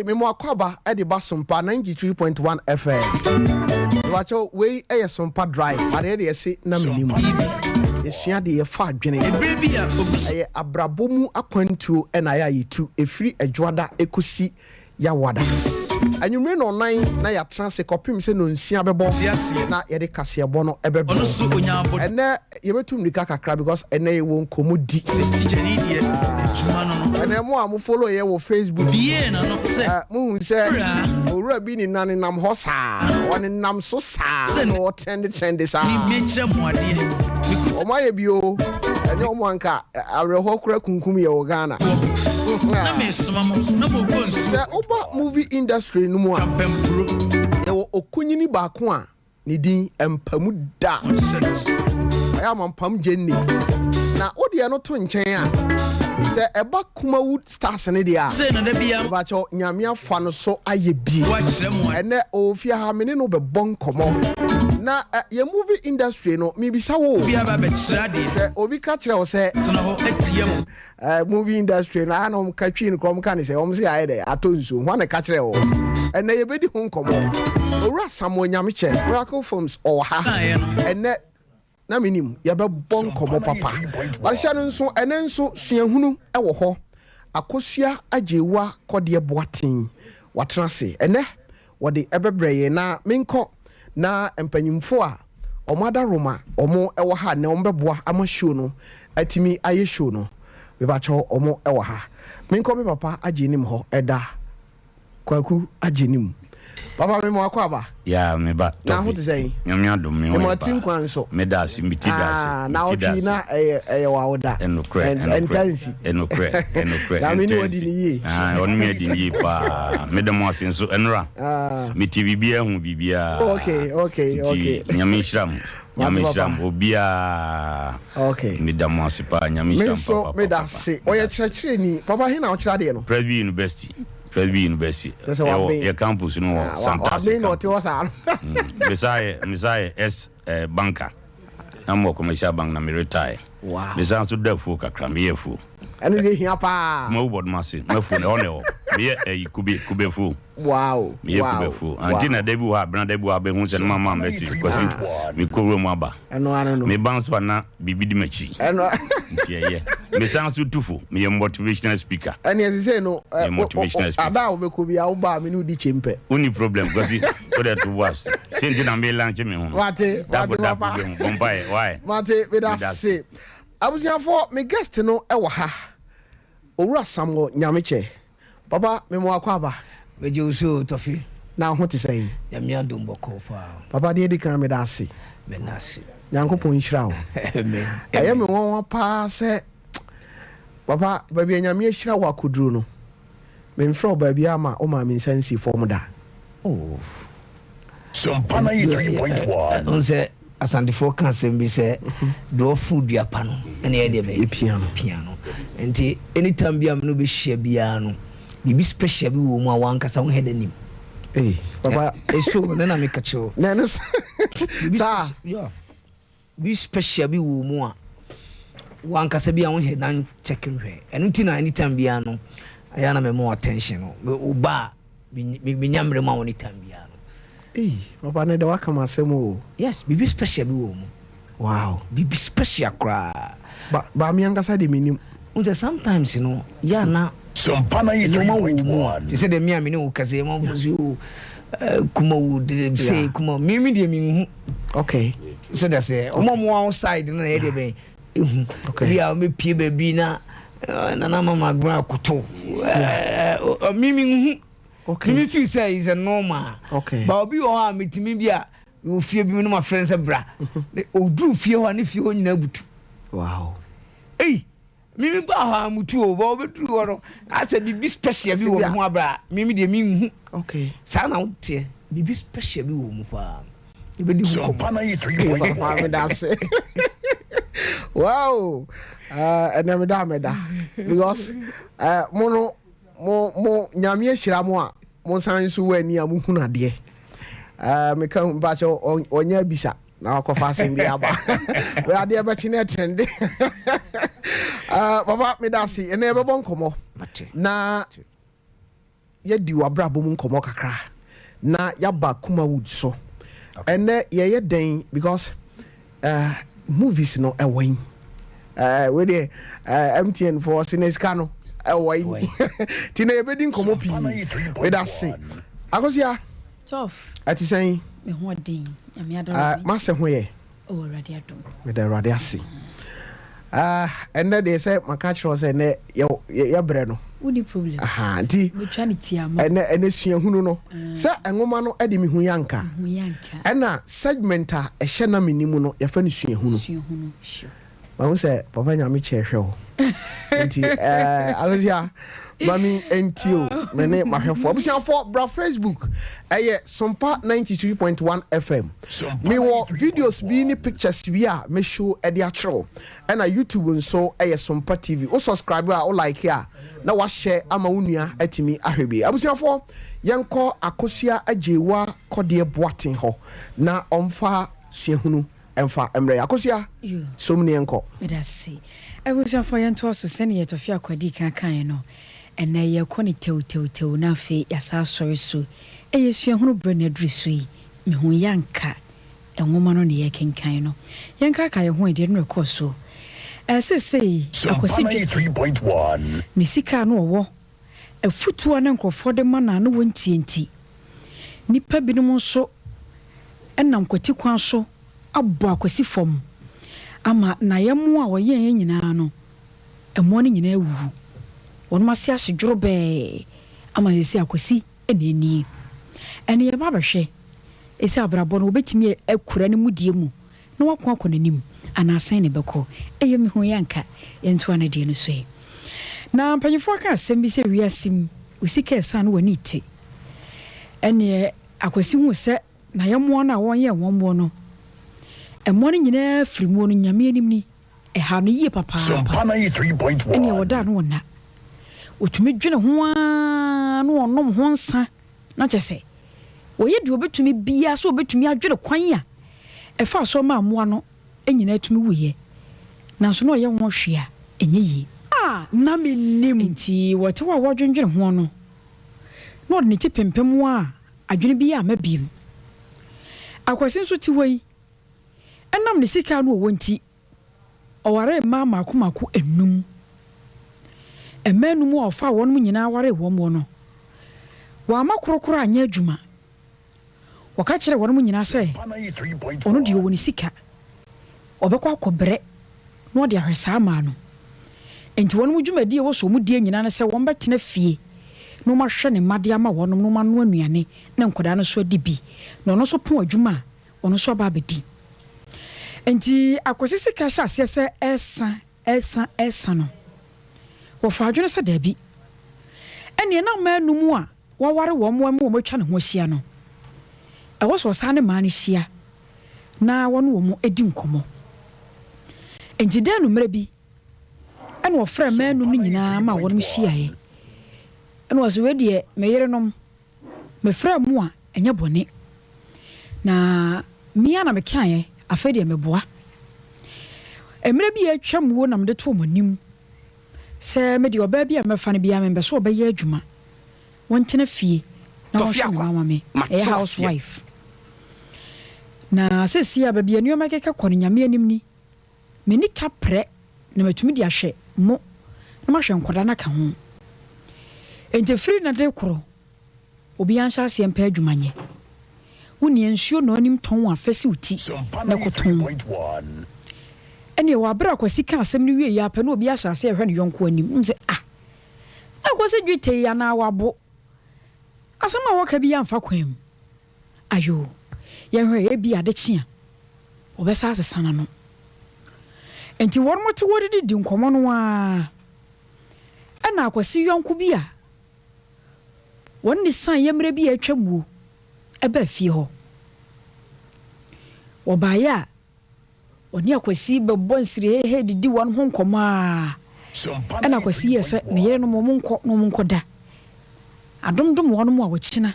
Me mo akwaba e de ba Sompa 93.1 FM. Wacho we e Sompa drive ade de se na menimu. Esua de ye fa adwene. E abrabomu akwantu e na ya yitu efiri adwoada ekosi ya wada. Anyumre no nan na ya transe kopim se no nsia bebo na ye de kase ebo no ebebo. Ene ye betum nika kakra because ene ye won komodi. Ene mo am follow ye wo Facebook. Mu se owura bi ni nan nam hosa. Woni nam so sa. No trend sa. O ma ye bi o. Ene o mo anka areho kura kunkum ye wo Ghana. Na me soma mo na mo go nsu. Oba movie industry no mu a e wo okunyini ba ko a ne din empamu da. Aya mampam jenni. Na odi no to nchen a se eba Kumawood stars ne dia. Se na da bia. Ba cho nyame afa no so aye bi. Wa kyerɛ mo. Ene ofia ha me ne no be bon komo. Na ye movie industry no mi bisa wo. Bia ba be kyerɛ de. Se obi ka kyerɛ wo se. Se na ho atie mo. Movie industry na na ka twi ne krom ka ne se om se aye de atonso. Ho na ka kyerɛ wo. Ene ye bedi ho komo. Owura Samuel nyame che. Miracle Films o ha. Ene na minim ya be bon komo papa wahyɛ no nso ene nso suahunu e wo ho akosua ajewa kode boaten watrase ene wode ebebreye na menko na empanyimfo a omada roma omo e wo ha na ombeboa ama show no atimi aye show no we ba cho omo e wo ha menko me papa ajenim ho eda kwaku ajenim papa me mo akwaba ya me ba na ho tse nyame adom me mo tin kwan so me da si miti da si na oti na wa oda entansi enokre na me ni odi ni yi on me adi ni pa me da mo asen so enra miti bibia hu bibia okay nyame hyiram obia me da mo asipa nyame hyiram papa me da se o ye kyerɛkyerɛ ni papa he na o kyerɛ de no Private University Felby University. Your campus no fantastic. Messiah S banker. I'm more commercial bank na me retire. Wow. Me sound to the folk kakra me yefu. Enu dey here pa. Mo board massive. Me fu na one me kube fu. Wow. Me kube fu. Antina debu ha brand debu ha be hu se mama meti because me ko room aba. Eno me bounce pa na bibi di machi. Eno yeah. Me sound to tufu. Me motivational speaker. And as say no motivational speaker. Ada wo be ko bia wo ba me no di chempe. Uni problem because so that to was. Since na me lunch me hu. Wate papa. Why? Mate we da say. Abusia for me guest no e wo ha. Owura Samuel Nyameche. Papa me mo akwaba. We Josu Tofi. Na ho te say. Ya me adom boko fa. Papa de di kan me da se. Me na se. Nyankopon hira wo. Amen. Aye me won pa se. Papa ba bi nyame hira wo akoduru no. Me mfro ba bi ama o ma me nsansi form da. Oh. Sompa 93.1. On say asandefo kan sem bi se do food duapa no ene ye de be piano enti anytime bi am no be share bia no bibi special bi wo mu a wankasa wo head anim papa eso na me kacho na no sa yo bi special bi wo mu a wankasa bia wo head nan checking hwe eno ti na anytime bia no aya na me more attention no wo ba me nyamre ma wo anytime bia. Papa ne da waka masemo. Yes, bibi special bi wo mu. Wow. Bibi special kra. Ba mi angasa de minim. Unse sometimes ya na Sompa 93.1. Ti say de mi amene wo kase mo fusu kuma wo de say kuma mi de mi hu. Okay. So that say omo outside na e de ben. Okay. We are me pie baby na na mama gra koto. Mi hu. Okay. Me feel say is a normal. Okay. But obi o ha metimi bia wo fie bi me no my friends bra. O dru fie ho ne fie ho nyina butu. Wow. Mimi ba ha mutu o ba obedru ho no. Asa bibi special bi wo ho abra. Mimi de mi hu. Okay. Sa na wote bibi special bi wo mu pa. E be di hu ko. Sompa 93.1. That's it. Wow. And then me da because mo nyame ahira mo a mo san so wani a mo huna de me kan ba cho onya bisa na akofa sem bia ba we ade ba chi na trend baba me da si ene be bon komo na ye di wabra bom komo kakra na ya ba kuma wood so ene ye den because movies no ewen we dey MTN for Sineska no away tina ebedi nkomo pi we da se akosia tough ati say me ho din ya me adoro ma se ho ye o radio adom me da radio ase and they say makachro say ne ya bre no udi problem anti me twa ne tia ma ene sua hunu no se enwoma no ede me hu yanka ena segmenta e hye na menimu no ya fa ne sua hunu sure ma wo say papa nya me che hwe o nti akosia mami entio mene mahwefo abusiafo bra Facebook Sompa 93.1 FM me wo videos bi ni pictures bi a me show e dia chiro e na YouTube nso Sompa TV o subscribe a o like a na wa share ama wonua atimi ahwebi abusiafo yenko akosia ajewa kode boaten ho na omfa suahunu emfa emre akosia somni enko medasi ebusia for yento so sene yetofia kwadi kan no ena ye koni tew na fe yasa sori so suahunu brene drisu yi me hu yanka enwoma no ne ye kenkan no yanka ka ye hu ede no rekoso sesei akwasi 3.1 misika no wo afutuo na nkrofo de mana no wontienti nipa binom so enam kwati kwan so abo akwasi fom ama na yemu a woye nyina no emo ne nyina ewu won mase asedworo be ama yesi akwasi eneni ene ye babahwe esi abrabo no obetimi akura ne mudie mu na wakon akonanim ana asan ne beko eye me hu yanka ento ana die no so na mpanyefo aka asem bi se wiasim usika esa no wani ti ene akwasi hu se na yemu na wonye wonmo no emo ne nyina frimo no nyame anim ni ha no yie papa Sompa 93.1 ene woda no na otumi dwene ho a no no onom ho nsa na kyese woye de obetumi bia so obetumi adwere kwan a efa so ma amoa no enyina atumi wuye nanso no ye ho hwe a enye yi na me nim nti wote wa wadwendwere ho no no de ne ti pempem a adwene bi a mabiem akwasin so ti wei enam ne sika no wonti oware ma makomako enum emanum a ofa wonum nyina ware wo no wa makorokoro anya adwuma waka kire wonum nyina se ono de woni sika obekwa akobre no de ahwesa ma no enti wonum dwumadi wo so mu die nyina ne se won betena fie no ma hwe ne made ama wonum no ma no anuane na nkoda no so adibi no no so pon adwuma ono so ba bedi enti akosisi ka sha se esa no wo fa adwene se da bi ene na manum a waware wo mo matwa ne ho hia no e wo so sa ne ma ne hia na wono wo mo edi nkomo enti da no mra bi ene wo fra manum ni nyina ma wono hia ye ene wo so we de me yerenom me fra mu a enye bone na mia na me kan ye afede me boa emre bi atwam wo na me de to monim se me de oba bi a me fa ne bia me be so oba ye adwuma wontena fie na wo hwe mama me a housewife na sesi aba bia nioma keka kone nyame anim ni me ni ka pre na matumi di ahwe mo na ma hwe nkoda na ka ho ente free na de koro obi ansha se empa adwuma nye woni ensuo no anim ton afesi uti na koton ene wa bra kwasi ka asem ni wie ya pa na obi asase ehwe ne yonko anim nse na kwasi dwite ya na wabo asema waka bi amfa kwam ayo ye hwe e bi adechia obesa asesana no enti wormote wodidi di nkomo no a ana kwasi yonko bi a wonni san yemre bi atwamuo eba fie ho wobaya oni akwasi bebɔ nsire he didi won ho nkomo a ana akwasi yese ne yere no mo nko da adomdom won mo a wokina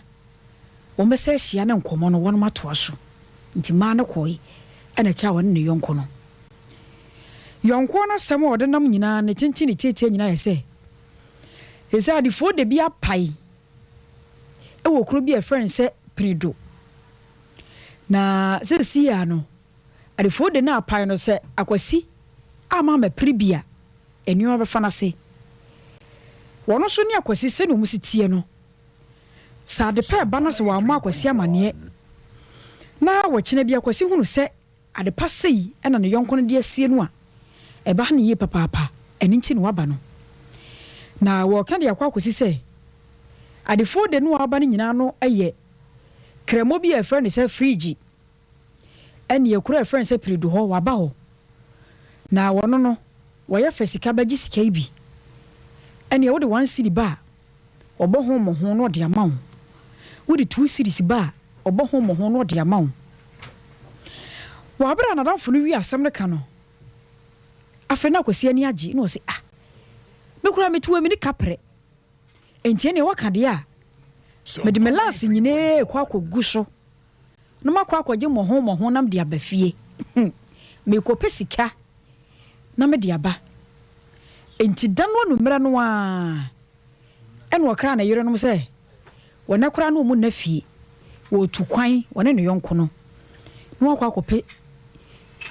wo mesa hia na nkomo no won mato aso nti ma na koi ana kya won ne yonko no yonko na sam o de nam nyina ne tintin tietie nyina yese esa adifo de bi apai e wo kuro bi e friend se prido na se sia no adifo de na apai no se akwasi ama ma pribia enyo be fa na se wono so ne akwasi se no musitie no sa de pa ba na se wa ma akwasi amane na wo kine bi akwasi hunu se ade pa sei ena ne yonko no de asie no a e ba ne ye papa eni nti no waba no na wo ka de akwa akwasi se adifo de no aba ne nyina no eye kremo bi e fra ne se fridge eni ekura e fra ne se prido ho waba ho na wono no wo ye fasika ba gisika ibi eni e wo de 1 cedi ba obo ho mo ho no de amawo wo de 2 cedis ba obo ho mo ho no de amawo wa bra na danfo no wi asem ne ka no afa na kwasi ani agi no se me kura metuwa me ni kapre enti ene waka de a me de melas nyine kwa kogu so no makwa kwaje mo ho nam de abafie me ko pesika na me de aba enti dan no numra no a ene wakra na yere no se wona kura no mu na fie wo tukwan wona no yonko no no akwa kope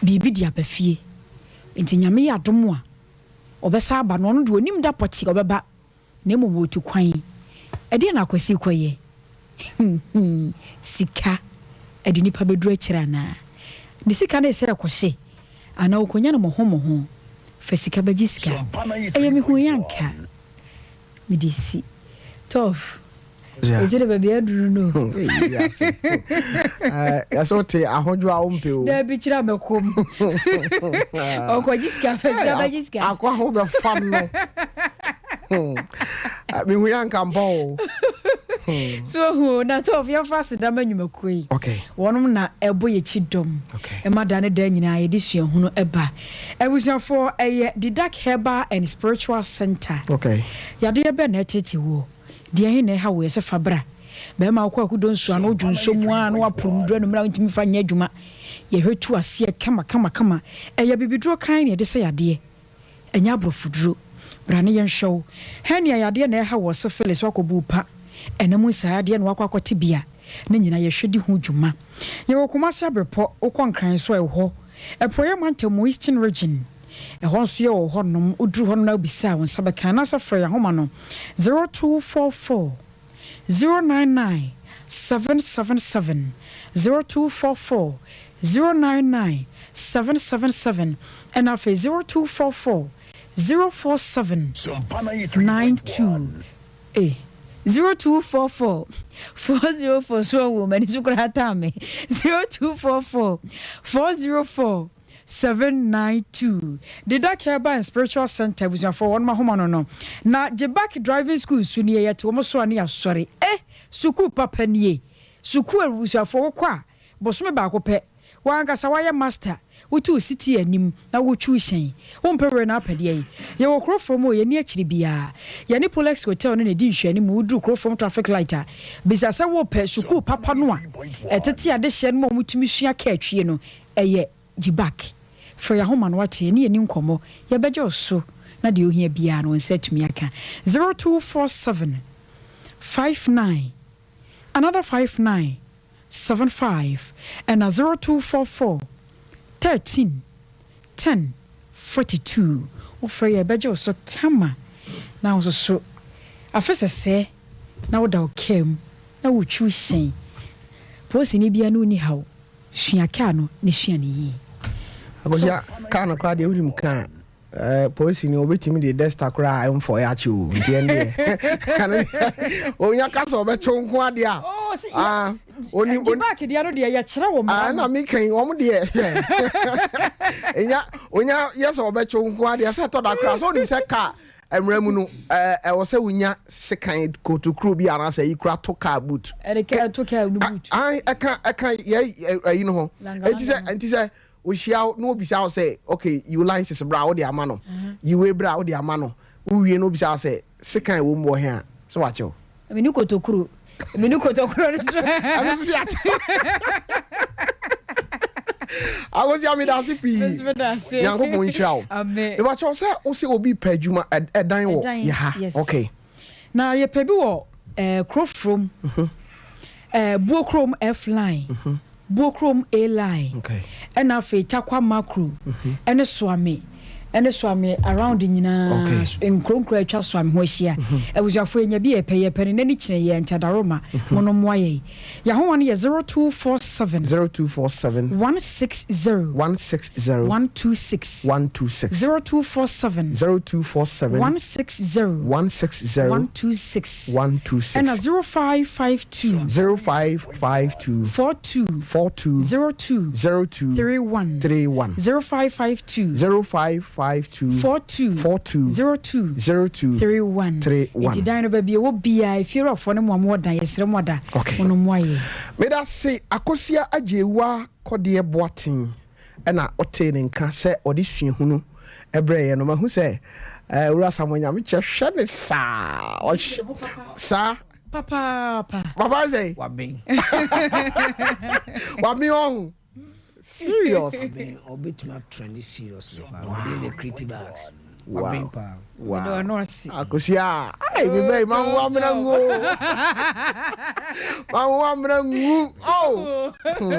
bibi de abafie enti nyame ya domo a obesa aba no no de onim da poti obeba na emu wo tukwan ede na akwasi koye sika ede nipa bedru akira na ni sika na ese akwose ana okonya na mo ho fa sika bagisika eye mi hu yanka mi disi tof ezire baby aduru no yes yasote ahojo a ompe o da bi kira mekom okogiska fa sika bagisika akwa ho be fam no mi hu yanka mbo so who na to of your fast da manyumakoi okay wonum na ebo ye chidom okay e madane da nyina ye de sua hunu eba ebusia for the Dark Herbal and Spiritual Center okay ya de be na tete wo dia he na ha wo se fabra be ma akwa kudo nsu ano dwunso mu a no aprum duro no mra ntimi fa nya adwuma ye hwetu ase kama eye bibiduro kan ne de se yade enya brofuduro brane yen hwew he ne yade na ha wo se Felix wakobu pa enamu sa yade na wakwakote bia na nyina ye hwedi ho dwuma ye wo Kumasi Abepo okonkran so eho epoye mantam Eastern region ehon so ye wo honom udru honom na obisa won sabeka na safra ya homa no 0244 099 777 0244 099 777 and after 0244 047 92 0244 404 so woman sukura tame 0244 404 792 the Dark Herba and Spiritual Center was for one mahoma no na Jebak driving school suni yet wo so ani asori suku papa nie suku arusa for kwa bosome ba ko pe wanga sa waya master wotu city anim na wotwu hyen wo mpere na apade yi ye wo krofom o ye ni akiri bia ye ni Polex hotel no ne di hwani mu wudru krofom traffic lighter bisa sa wo pe suku papa no a etete ade hye no mutumi hua ka atwie no eye Jebak for ya homa no wate ni ani nkomo ye beje oso na de ohia bia no nsetumi aka 0247 59 another 59 75 and a 0244 13 10 42 offer ye beje oso kama na oso so afese se na woda okem na wotwu hyen posi ni bia no ni hawo hwia ka no ne hwia ne yi agosia ka no kwa de unim ka police ni obetimi de desta kra am for ya chi o nti ende onya ka so be chonko ade a oni back dia no de ya kire wo ma na mi kan wo de onya yes obe chonko ade se to da kra so nim se ka emramu no wo se wonya sekan kotokro bi ara se yikra to car boot to car boot aka ye no ho enti se we shall no be shall say okay you license bra wo de amano you we bra wo de amano wo wie no be shall say sekan wo mbo he so watch o me ni kotokro no so I see at I was ya me da se pi yango bo nhyrawo e ba cho say o se obi padwuma edan wo ya okay na ye pabi wo crofrom buokrom F line buokrom A line okay and afi takwa macro ene swame around nyina in kronkro atwa swame ho ahia ebusafo enya bi epeye pene nani kine ye ntadaroma mono moaye ya ho wan ye 0247 160 126 0247 160 126 and 0552 42 02 31 0552 42 02 31 iti dan ba bia wo bia ifiro fo ne mo dan yesre mo da ono moaye me da se akosia ajewa kode boatin na otene nka se odi suahunu ebre ye no mahu se ura samonya me chehwe ne sa papa say wabin on serious obit my trendy serious within the creative acts wow akosia ai me be man wa mrangu oh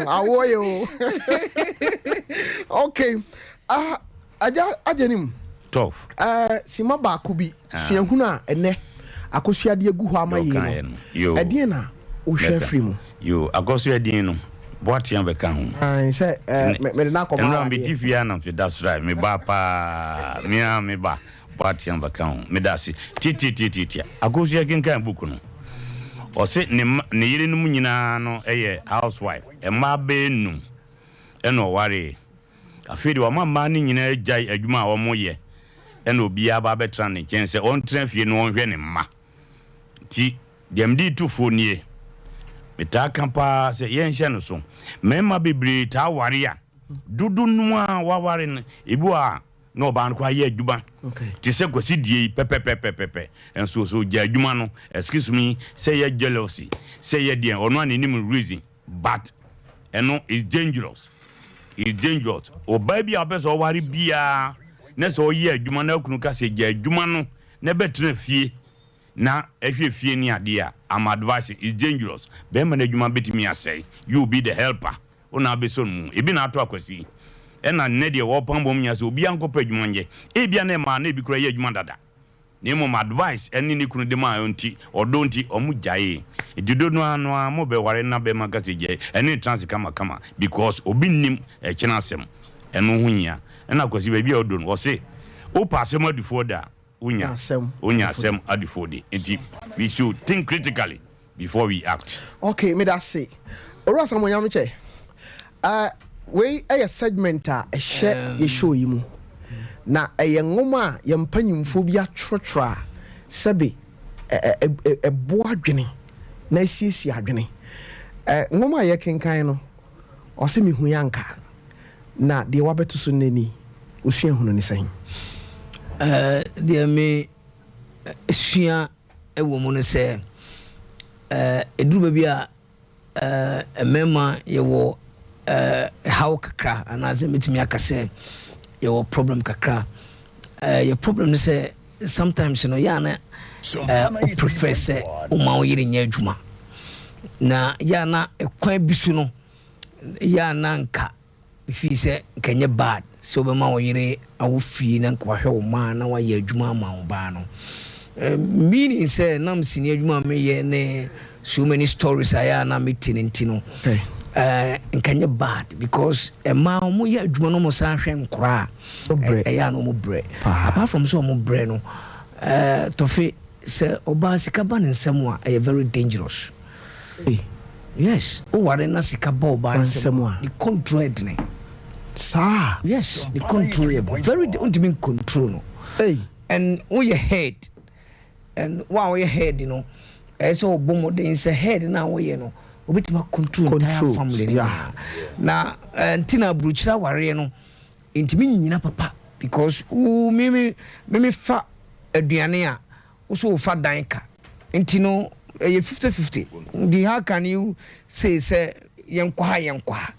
awoyo okay ajenim 12 sima ba ko bi suahunu a ene akosia de agu ho amaye no ede na o hwe free mu yo akosia din no boat yan be kan ho say me na ko ma be tifia na that's right me ba pa me ba boat yan be kan ho me da si ti akosia kin kan book no o se ne yire no nyina no eye housewife e ma be num e no ware afiri wa mama ni nyina jai adwuma wo mo ye e no bia ba betra ne ken se on tran fie no on hwe ne ma ti dem di tufo nie beta kampa se yen hye no so mema bibiri ta ware a dudu no a waware no ebu a no ban kwa ye adwuma ti se kwasi die pepepepepe enso so gya adwuma no excuse me say ye jealousy say ye die ono an nim reason but eno is dangerous oba bi abeso wari bia na so ye adwuma na kunu ka se gya adwuma no na betre fie na ehwe fie ni ade a am advice is dangerous be man adwuma betimi asay you be the helper una be so mu e bi na ato akwasi ena ne de wo pambo mnya so obi ankopa adwuma nje e bia na ma na bi kura ye adwuma dada ne mo advice eni ni kunu de ma onti odo nti omu jaye edido no anu mo be ware na be makase je eni trans kama because obi nim e kina asem eno hunya ena kwasi ba bia odo no wo se o pass mo adufo da unya asem adufo de nti we should think critically before we act. Okay, me that say ora samonya me che we a segment a ehye ye show yi mu na eye ngoma ye mpanyimfo bi atrotra sebe ebo adwene na siesi adwene ngoma ye kenkan no o se mi hu yanka na de wabeto so nani osua hunu ni sen de me sua ewo mu no se eduru ba bi a emema ye wo how kakra anaze metimi akase your problem kakra your problem is sometimes you know yana prefer say uma oyire nya adwuma na yana ekwan bisu no yana nka ifi say kanye bad so be ma oyire awofie na nka wahwe wo ma na wa ye adwuma ma wo ba no meaning say nam sini adwuma me ye ne so many stories aya na meeting ntino okay nkanye bad because ma omo ya adwuma no mo sa hwe nkora ya no mo bre apart from so mo bre no tofi se oba sika ba nsem a very dangerous yes o ware na sika ba oba nsem the control ne sa yes the control very ultimate control no and o your head and wow your head you know so bomo de say head na wo ye no obitima control entire family na ntina bruchira ware no intimi nyina papa because me fa aduane a so fa danka intino 50-50 how can you say yenkwa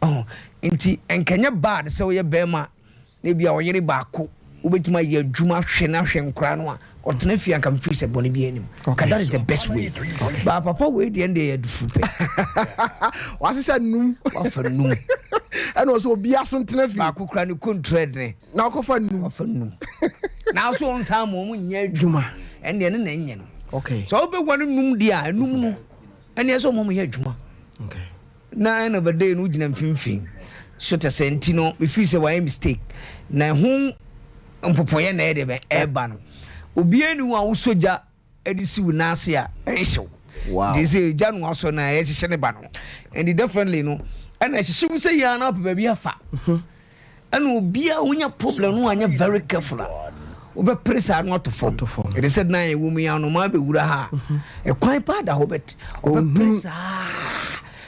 oh inti enkanya bad say we bema na bia oyere baako obitima ye adwuma hwe na hwe nkra no a otena fia kan free se boni bi anim that is the best way ba papa we the end dey adufu pe wasi say num wafa num and also obi aso ntena fia ba kokra ni contract ne na kofa num wafa num na so on sa mo mu nya adwuma and de ne na nye no okay so obe gwa num dia num no and so mo mu ya adwuma okay na end of the day no gina mfimfin so te sentino me feel say why mistake na hu mpopoye na e de be eba no obiani wa usoja edisi wunase a ehyew wow they say janu aso na ehye ne ba no and definitely no and ehye wu say ya na pa bia afa and obia wonya problem no anya very careful obe presa no to form it said na ye wumi ya no ma be wura ha e kwan pa da hobet obe presa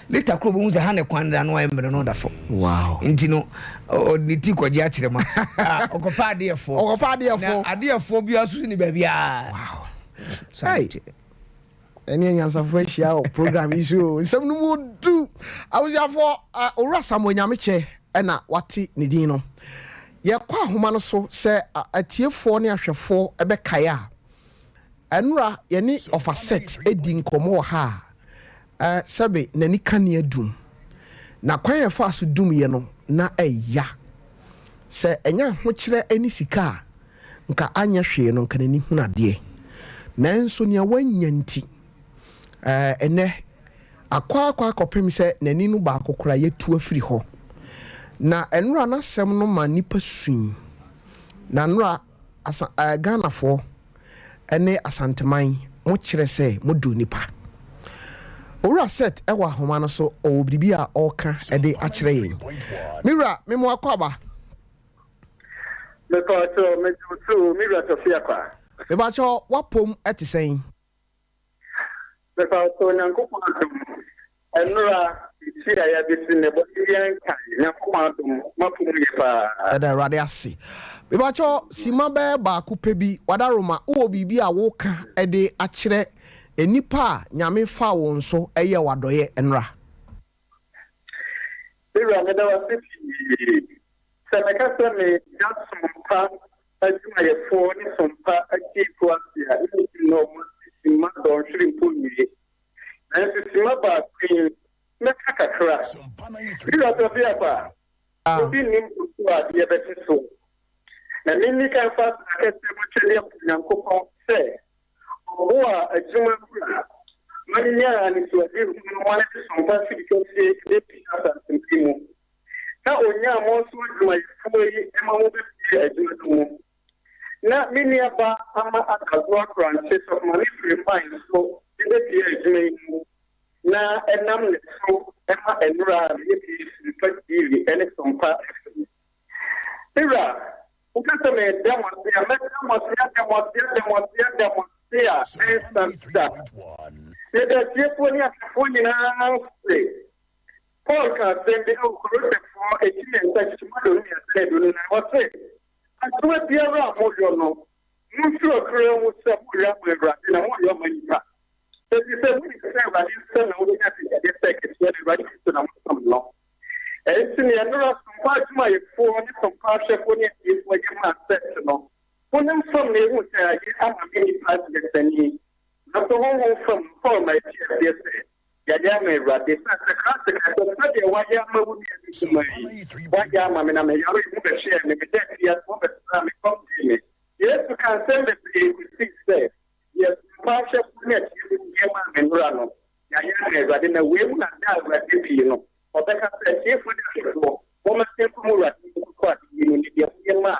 later kro bo nze ha ne kwan da no emre no da fo wow intino oditi kwaji a kire ma okopa adefo na adefo bi asu ni ba bia wow hey eni nyansa fo hia o program issue nsem no mo du awuja fo ora samonya meche na wati ne din no ye kwa ahoma no so se atiefo ne ahwefo ebe kaya enura ye ni of a set edi nkomo ha sebe nani kane adum na kwan ye fa so dum ye no na eya se enya ho kire ani sika nka anya hwe no nka nani hunade nanso ne wanyanti ene akwa akopem se nani no ba akokora yetu afiri ho na enura na sem no ma nipa sun na nura Ghana fo ene asanteman mo kire se modu nipa ora set ewa homa no so o bibia oka ede a kire yen mira memo akwaba me ko to me to mira to fia kwa me ba cho wapom etisen me ko to nyanko ko enura see I have been the body and Eda rade ase. Bibacho sima be ba ku pebi wadaroma wo bibi a wo ka ede a kire enipa nyame fa wo nso eye wadoye enra. Ira me da wasi Sameka me just Sompa ajuma ye fo ni Sompa akipo asia ni no sima don shrimpo ni. Na sima ba queen me kakakra. Ira to bia pa. Obi nim ku a de beti so. Na nini kan fa akese mo twele Nyankopon se. Owo a ajuma kura. Mani nya ni so de mo na Sompa fi ko se de pisa santimu. Na onya mo so adwuma ifo yi ema mo be adwuma mu na mini aba ama akazo akranche so mani free mind so ide bi adwuma mu na enam ne so ema enura ye bi fativi ene Sompa ira ukata me demo ya me demo ya esa ida tiefo ni afo ni na Paul can send the correct for a team and such tomorrow. I was saying, I do it the other no. You sure career with some and I want your money back. So you said, we can say, I didn't know that the second year, ready to know some law. And it's in the end of some part of my phone, some partial when it is what you must set to know. When I'm from the wood, I have a mini president and he. Not the whole from Paul, my dear, Yajame Radi, the Wayama would be Wayama, and I'm a young share, maybe that he has over time. Yes, you can send it with 6 days. Yes, partial net, Yama and Rano. Yajame Radi, and we will not die, you know. Or they can say, if we do, woman came from Mura, you need Yama,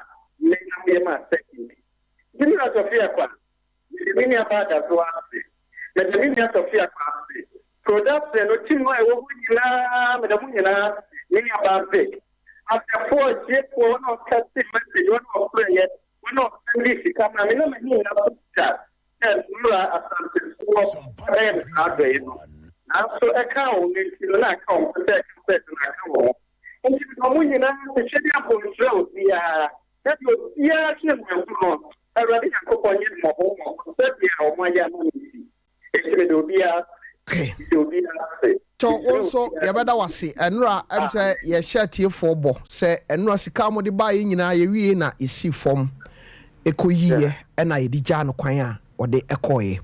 Yama, second. Give me out of here, the mini about that to ask. The mini out of here, production no tin wa wo nyina me da nyina ni aba big after 4 years for no custom message one of prayer one of English camera me no me ni na picture and mura asante so prayer na be no na so e ka o ni ti na ka o se na ka o and ti no nyina se chedi apo nso dia that you ya ki mo no already ko ko ni mo mo se dia o ma ya no ni e se do dia. Okay. So also yabada wase enra am say ye share tie for bo say enra sika mo de ba ye nyina ye wie na isi fom ekoyiye na ye di ja no kwan a ode ekoye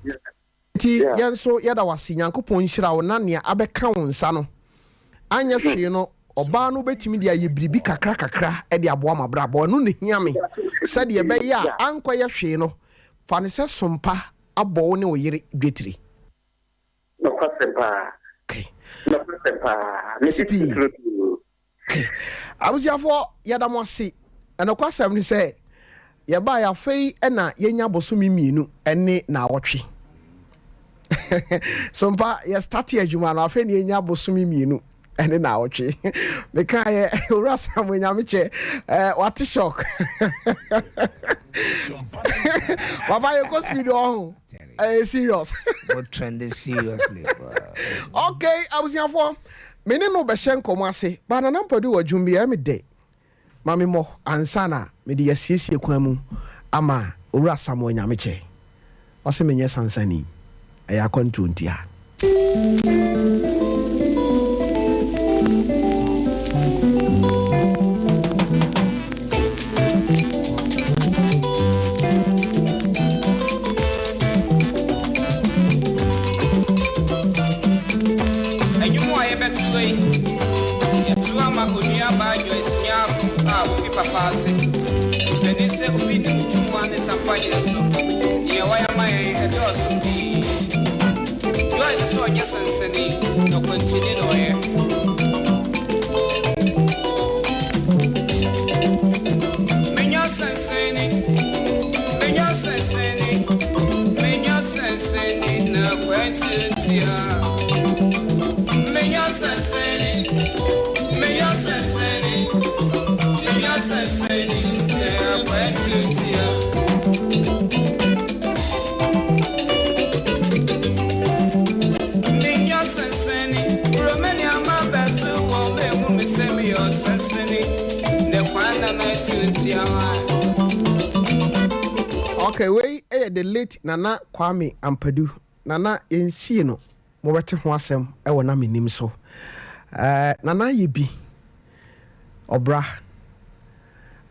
ti yen so yada wase Nyankopon hira wo na ne abeka wo nsa no anya hwe no oba no betimi de aye biribi kakra e de aboa mabrabo no ne hia me said ye be ya ankoye hwe no fa ne se Sompa abo ne wo yire dwetiri. No pasepa. Okay. No pasepa. Okay. Abusiafo yadamwasi. Eno kwasem ni se ye ba ya fei na yenya bosumi mienu ene na awotwe. Sompa ye start adwuma na afei ne yenya bosumi mienu ene na awotwe. Me ka ye urasa mo nya meche what shock. Baba ye ko speed on. Serious. What trend is seriously. Okay, abusiafo mene no be hye nkomo ase ba na nampadu wadwumbi e me de mame mo ansana me de yasiesie kwamu ama owura samo nyameche wase menye sansani aya kontuntia Romania, my Okay, we the late Nana Kwame Ampadu. Nana yensie no. Mo bete ho asem e wona menim so. Nana yebi. Obra.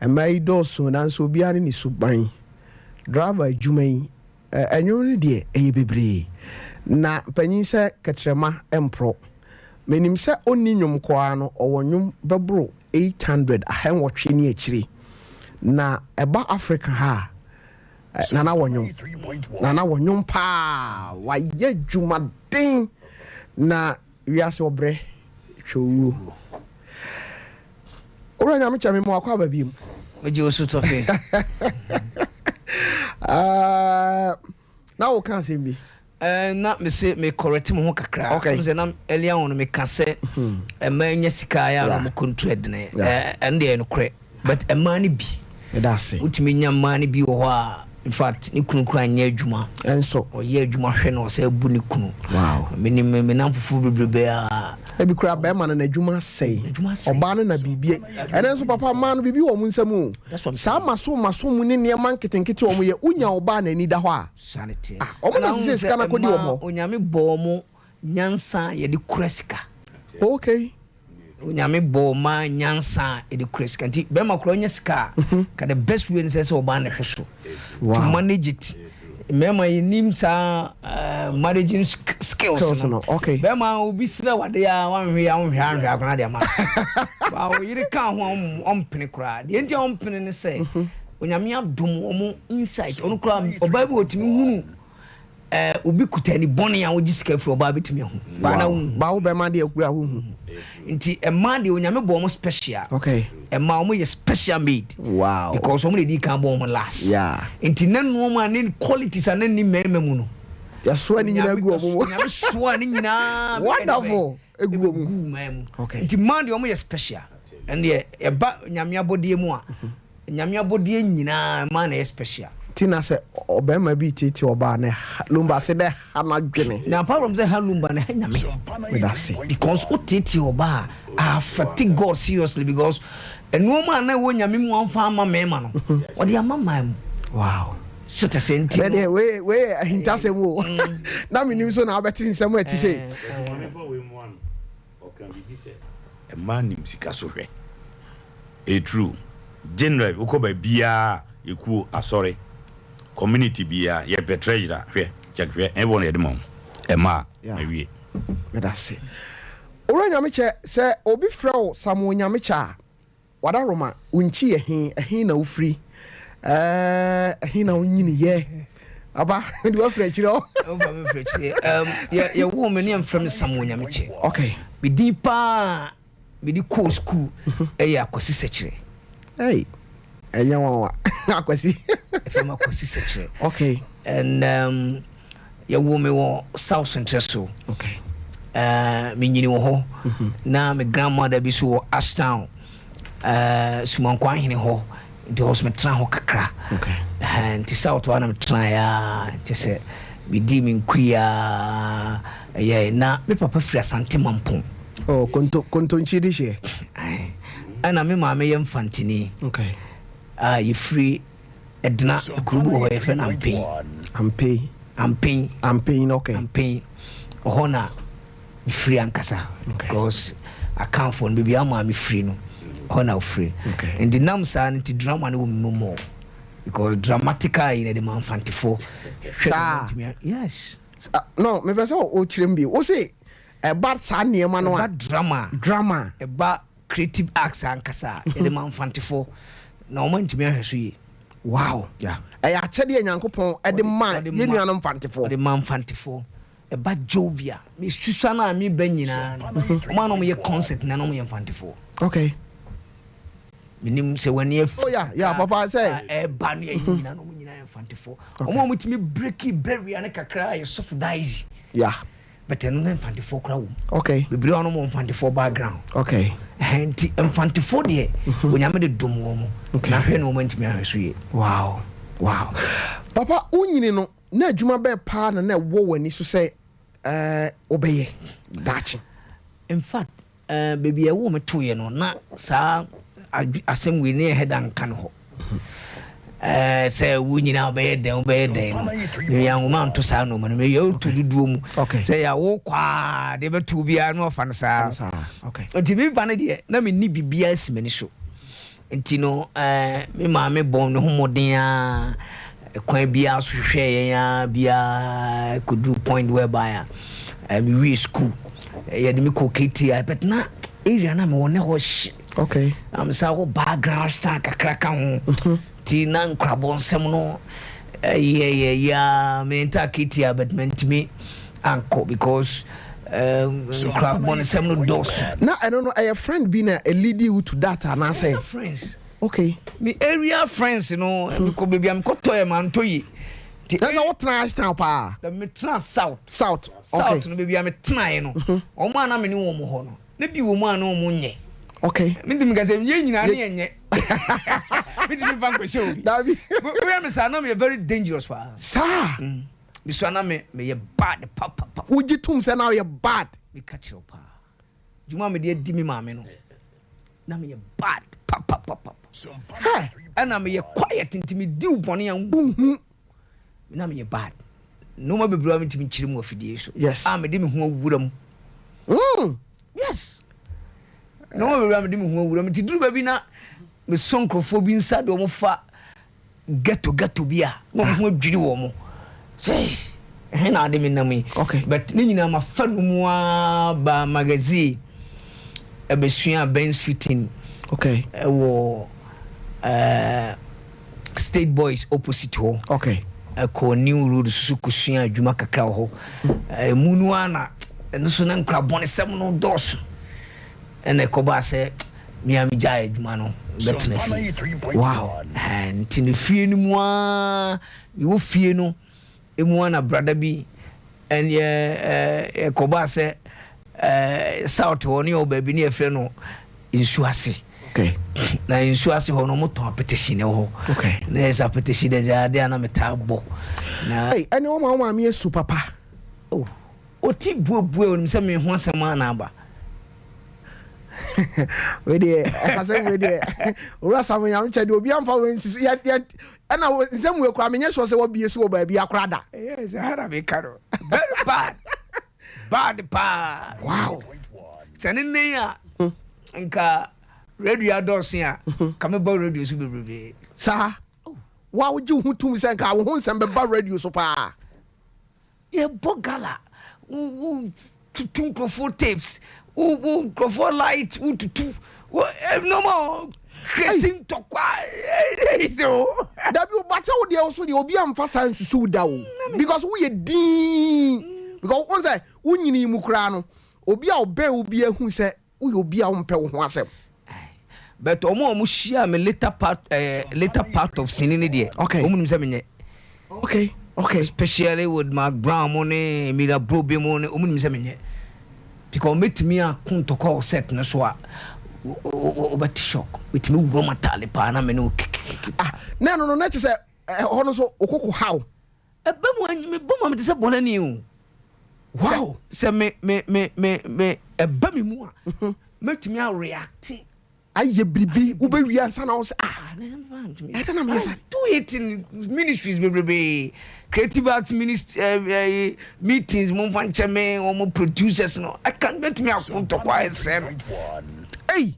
Emai do so na so bia ni suban. Driver adwuma yi enyo ne de eye bebre. Na panyin se ketrema empro. Menim se onni nwum kwa no owo nwum bebro 800 ahen wotwe ni akire. Na eba Africa ha Nana wonyum pa wa ye dwumaden na wiase obre twowu ora nyame chame mo akwa babiem oje osu tofe na wo kan se mi na me se me correct mo ho kakra so na elia won me ka se ma nya sika ya mo kontu edene ende no kre but ma ni bi that's it utimi nya ma ni bi wo ho a in fact ni kunu kura nya adwuma enso oye adwuma hwe na o se bu ni kunu wow me nam fufu bebrebe a ebi kura be ma na adwuma sei oba no na bibie enenso papa ma no bibi wo mu nsam sa maso mu ni ne man ketenkete wo mu ye unya oba na ni da ho a sanity omo na se sika na kodi wo mo onyame bo mo nyansa ye de kura sika okay onyame bo ma nyansa e de kura sika nti be ma kura nya sika ka the best way say oba na hwe so to manage it mema yinim sa managing skills no okay bema obi sira wade ya wanhwe akona de ma ba o yiri kan ho ompene kura de enti ompene ne say onyame adom omo insight onu kura oba bi otimi hunu obi kutani boni ya oji sika fro oba bitimi hu ba na hu ba wo be ma de akura hu nti ema de onyame bo omo special okay ema omo ye special made wow because omo dey kan bo omo last yeah nti nanu omo ani qualities anani mema mu no ya so ani nyina gu omo nyame so ani nyina wonderful egu omo gu mem okay nti man de omo ye special and ye ba nyame abodie mu a nyame abodie nyina man na ye special tina se obema bi titi oba na lumba se de hanadwene na problem say halumba na nyame we that see because o titi oba affect God seriously because eno man na wo nyame mu anfa ama mema no o de ama mam wow so te senti we hinta se wo na minim so na abeti nsem ati say a man nim sika so hwe e true general ukoba bia eku asore community bia ye pe treasure hwe check hwe everyone edemo ema ewie me da se ora nyame che se obi frɛw samo nyame cha wada roma unchi ehin na ufri ehin na unyini ye aba ndi wa frɛ chiro o ba me frɛ chire ye wo me ne frɛ me samo nyame che okay bi di pa bi di co school ya akosi sechire hey enya wa akwasi from akosi sechire okay and ya wo me wo South Central so okay me nyini wo ho na me grandmother bi so wo Ashtown sumankwa hene ho the hospital ho kakra okay and to South one am try ya say we di me nkuya na me papa firi Asante Mampon oh konto nchidi she ana me ma me yem fantini okay you free edna kurubu ho efe na ampin okay ampin ohona free ankasa because account for baby ama me free no ohona free okay and the nam sa anti drama no more because dramatically in the man 54 yes no me pese o chirem bi o say e bad sa niema no a drama e ba creative acts ankasa in the man 54 na o man timi ahweso yi wow yeah e ya chede Nyankopon e de man ye nuanom 54 the man 54 e ba Jovia me susa na me ba nyina o man no ye concert na no ye 54 okay minim se wani oh yeah papa say e ba no ye nyina no nyina ye 54 o mo mutimi breaky barrier na kakra ye soft dice yeah but no 54 kra wo okay bibiri ono mo 54 background okay enti 54 de onyame de dom wo mo na hwe no mo ntimi ahweso ye wow papa unyini no na adwuma be pa na wo wani so say obeye dachi in fact baby e wo me to ye no na sa asem we ne head an kan ho say wo nyina obey den me yan woman to sa no man me yo to duduo mu say ya wo kwa de betu bia no fa nsa okay nti bi ba ne de na me ni bibia asimani so nti no me ma me bon no homoden a kwan bia so hwehwe ya bia could do point whereby we school ya de me ko KTI but na area na me won ho okay am sa go background star kakraka ho ti nan krabon sem no me enta KTI but meant me anko because crabon sem no dos na I don't know a friend being a lead you to that and I say friends okay me area friends you know because baby am ko to man to yi that's what trash town pa me trans south okay no baby am try no o ma na me ni wo mo ho no na bi wo mu ana o mo nye okay me dim ga say nye nyina na nye me dim ban ko show bi Davi we am say na me very dangerous pa sir me so na me ye bad papa would you tum say now you're bad me catch you pa juma me de di me ma me no na me ye bad papa hey and na me ye quiet nti me di ubone yan na me ye bad no ma bebru am nti me chiri mu afidie so yes me de me ho awuram yes no ma bebru am de me ho awuram nti duru ba bi na me sonkrofo bi nsa do mo fa ghetto bia mo ho adwiri wo mo say na de me na me okay but ni nyina ma fa no mu ba magazine e be sua Benz fitting okay wo State Boys opposite ho okay ko new road susu kusua adwuma kakra ho munu ana no so na nkra bone sem no dos ene ko ba se mi am jaa adwuma no betna fi wow and tin fie ni mu a mi wo fie no emu ana brother bi en ye ko ba se south ho ni o ba bi ni efre no insuase okay na insuase ho no mo ton petition ho okay na esa petition de jade ana metabo na hey ene o ma me su papa oh o ti buobuo o nimse me ho asema na aba we dey asa we dey ora sam nyam che de obi amfa we nsisu ya ana nsem we kwa menye so se wo bie so ba bia krada yes hara me karo very bad pa wow sanene ya nka radio adosia kame ba radio so bebrebe sa wa wo ji hutum se nka wo nsem be ba radio so pa ye bogala tutu microphone tapes microphone light tutu no more creating to kwa so da bi obata wo de so de obi amfa san susu da wo because wo ye din because on say wo nyini mu kra no obi a obe obi ahu se wo ye obi a wo mpe wo ho asem but omo share me later part of sinini there okay omo nim se menye okay especially with my brown money mira brobe money omo nim se menye because met me a kunto call set no so a obati shock with me roma tale pa na me no no na che se hono so okoko how ebe mo me boma me se bonani o wow se me ebe me mu a met me a react aye bribi wo be wi ansa na wo se I don't know do it in ministries baby creative arts ministry meetings mo fan cheme or mo producers no I can't bet me akon to kwa esen hey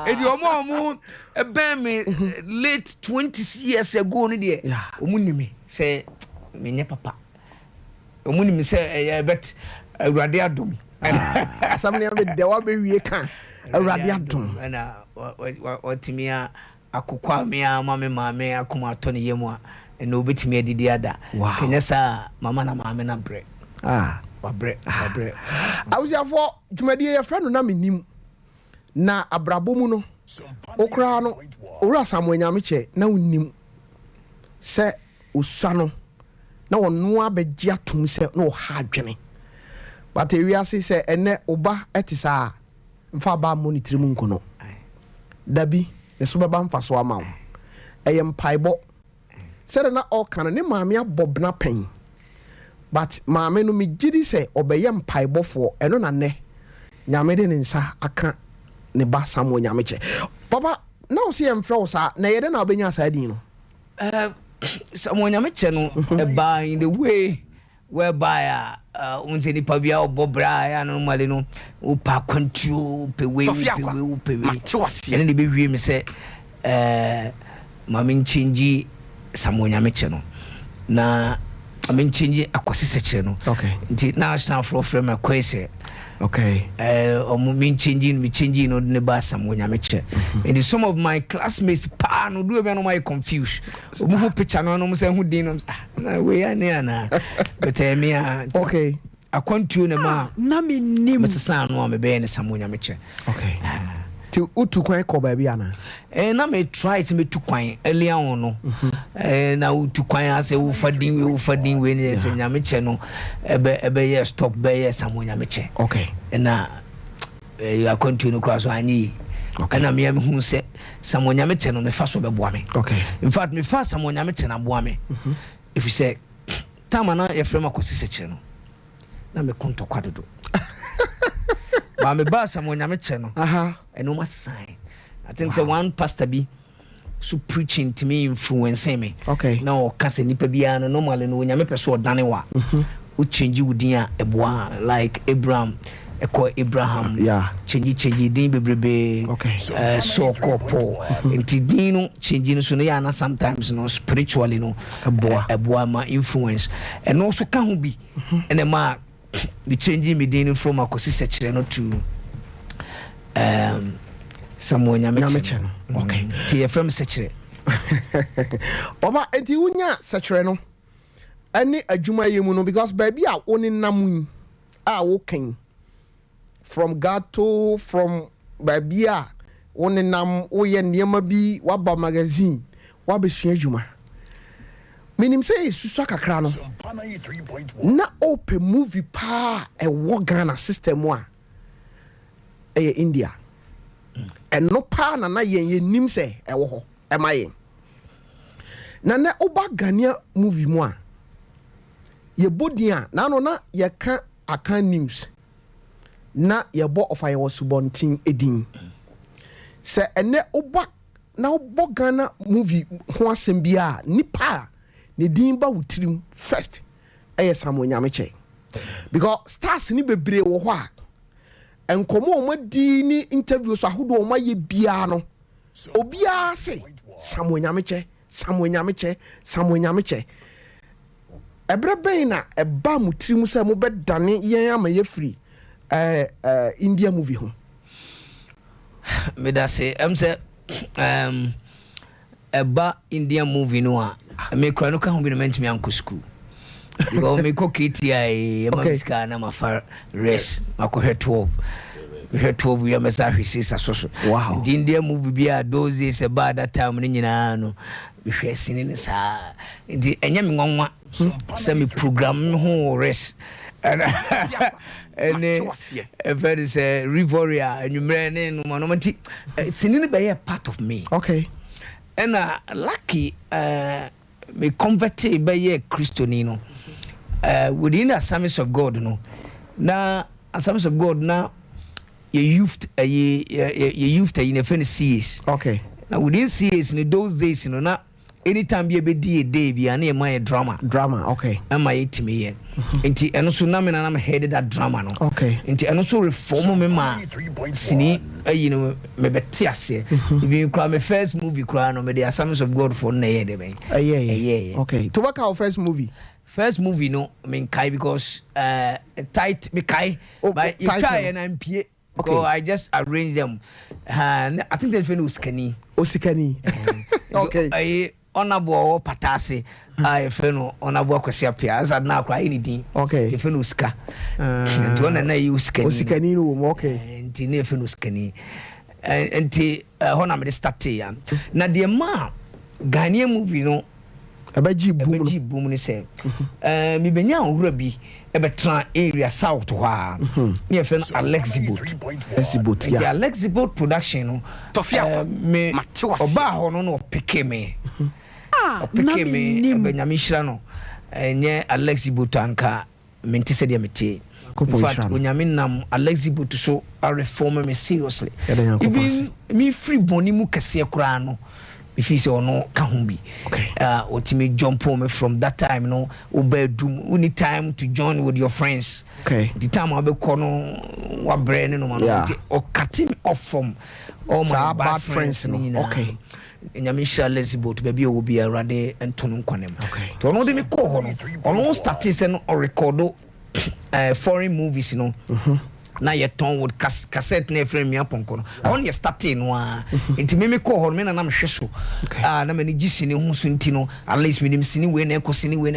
edi omo ebe me late 20 years ago no de omo nimi say me nye papa omo nimi say bet awurade adom asamne am de wa be wie kan awurade adom na otimia akukwa me mame akuma atone yemu a na obetimi adidi ada kenya sa mama na mame na bre wabre awusiafo dwumadie ye fa no na menim na abrabo mu no okra no ora samoanyame che na unnim se osua no na wonu abegye atum se na o ha adwene but ewiase se ene oba etisa mfa ba monitor mu nkono dabi ne so baba mfa so ama wo eyem paibo sere na all kana ne maame abobna pen but maame no me gidi se obeyem paibo fo eno na ne nyame de ne nsa aka ne ba samo nyame che papa now see am frosa na yede na obenya asadi no someone yameche no by in the way whereby unse nipa bia obobra ya no male no upa kwantuo pewe ene be wie me se mami nchinji someone yameche no na mami nchinji akwasi seche no okay nti national from a kwese okay me changing no ne ba someone yameche and some of my classmates pa no do be no my confused omo ho picture no no say hu din no we ya ne ana but me okay akwantuo ne ma na me nim mesesa no me be ne someone yameche okay ti utu kwan ko ba bia na na me try to me tu kwan earlier on no na utu kwan ase wo fadin we ne se nyameche no ebe ye stop be ye someone yameche okay na ya continue cross so ani okay na me hu se someone yameche no me fa so be boa me okay in fact me fa someone yameche na boa me if you say tama na ye frema ko siseche no na me konto kwadodo ba me ba someone yameche no and no sign I think so one pastor be so preaching to me influencing me okay now kase nipa bia no normally no nyame pese odane wa o change wudin a eboa like Abraham Abraham yeah change din bebrebe okay so kopo enti din no change no so no ya na sometimes no spiritually no eboa ma influence and also ka ho bi and ma the changing me din from akosi sechere no to someone yameche no okay ti e from sechere oba enti unya sechere no ani adwuma yemu no because baby a oni namu a wo ken from gato from baby a oni nam wo ye niema bi waba magazine wabesua adwuma minim say susu kakra no na open movie pa e wo Ghana system wa e India and no pa na ye nim se e wo ho e maye na oba Ghana movie mu a ye bodia na no na ye ka aka news na ye bo of aye wasubontin edin se ene oba na obo Ghana movie ho asem bia nipa ne din ba wutirim first Samuel Nyameche because stars ni bebre wo ho a enkomo o madi ni interviews ahodo o maye bia no obia se Samuel Nyameche ebrebe na eba mutirim se mo bedane yen amaye free India movie ho me da say say eba India movie no a me kra no ka ho bi no mentimi anko school because me ko KTI ma biska na ma far rest ma ko head 12 we am sa hwisi so wow the India movie bia those days about that time ni nyina no we hwesi ni sa ndi enya me nwanwa semi program ho rest and very say Rivoria and you mene no manomati sinini be part of me okay and lucky me converted by ye Christianino within the Assemblies of God no na Assemblies of God na ye youth in a CS okay now within CS in those days no na anytime be di a day be na my drama okay am I to me yen enti eno so na me na am headed that drama no okay enti eno so reform me ma sini you know me beti ase even cry my first movie cry no me the Assemblies of God for na ye de ben yeah okay to work our first movie no I mean kai because tight me kai but you try and I'm pie because I just arrange them and I think the friend was Osikani okay honorable patase I friend honorable kwesi apia as na akwa anything okay the friend uska and one na you Osikani no okay and the friend uskani and the honor me start ya na the ma Ghanaian movie no abaji boom ni say me benya ohura bi ebetra area south ho a me friend Alexibot yeah Alexibot production no me oba ho no pick me pick me benyamishira no enye Alexibot anka menti se de meti In fact, Onyaminam Alexibo to show a reformer me seriously. Even me free bonimu kase kura no. If you say or no kahumbi. Or to me jump on me from that time, no, obedum. We need time to join with your friends. The time I'll be kono wa brain no man or cutting off from all my bad friends. Okay. Nyamisha Alexibo to baby will be a rade and tonum kwanem. To no de me ko hono. Ono statistics and or record foreign movies, you know. Na ye ton would cassette ne frame me upon kono. On ye starting wa inti me ko hon me na me hweso. Na me ni gisi ne hu so ntino at least me nim sini we na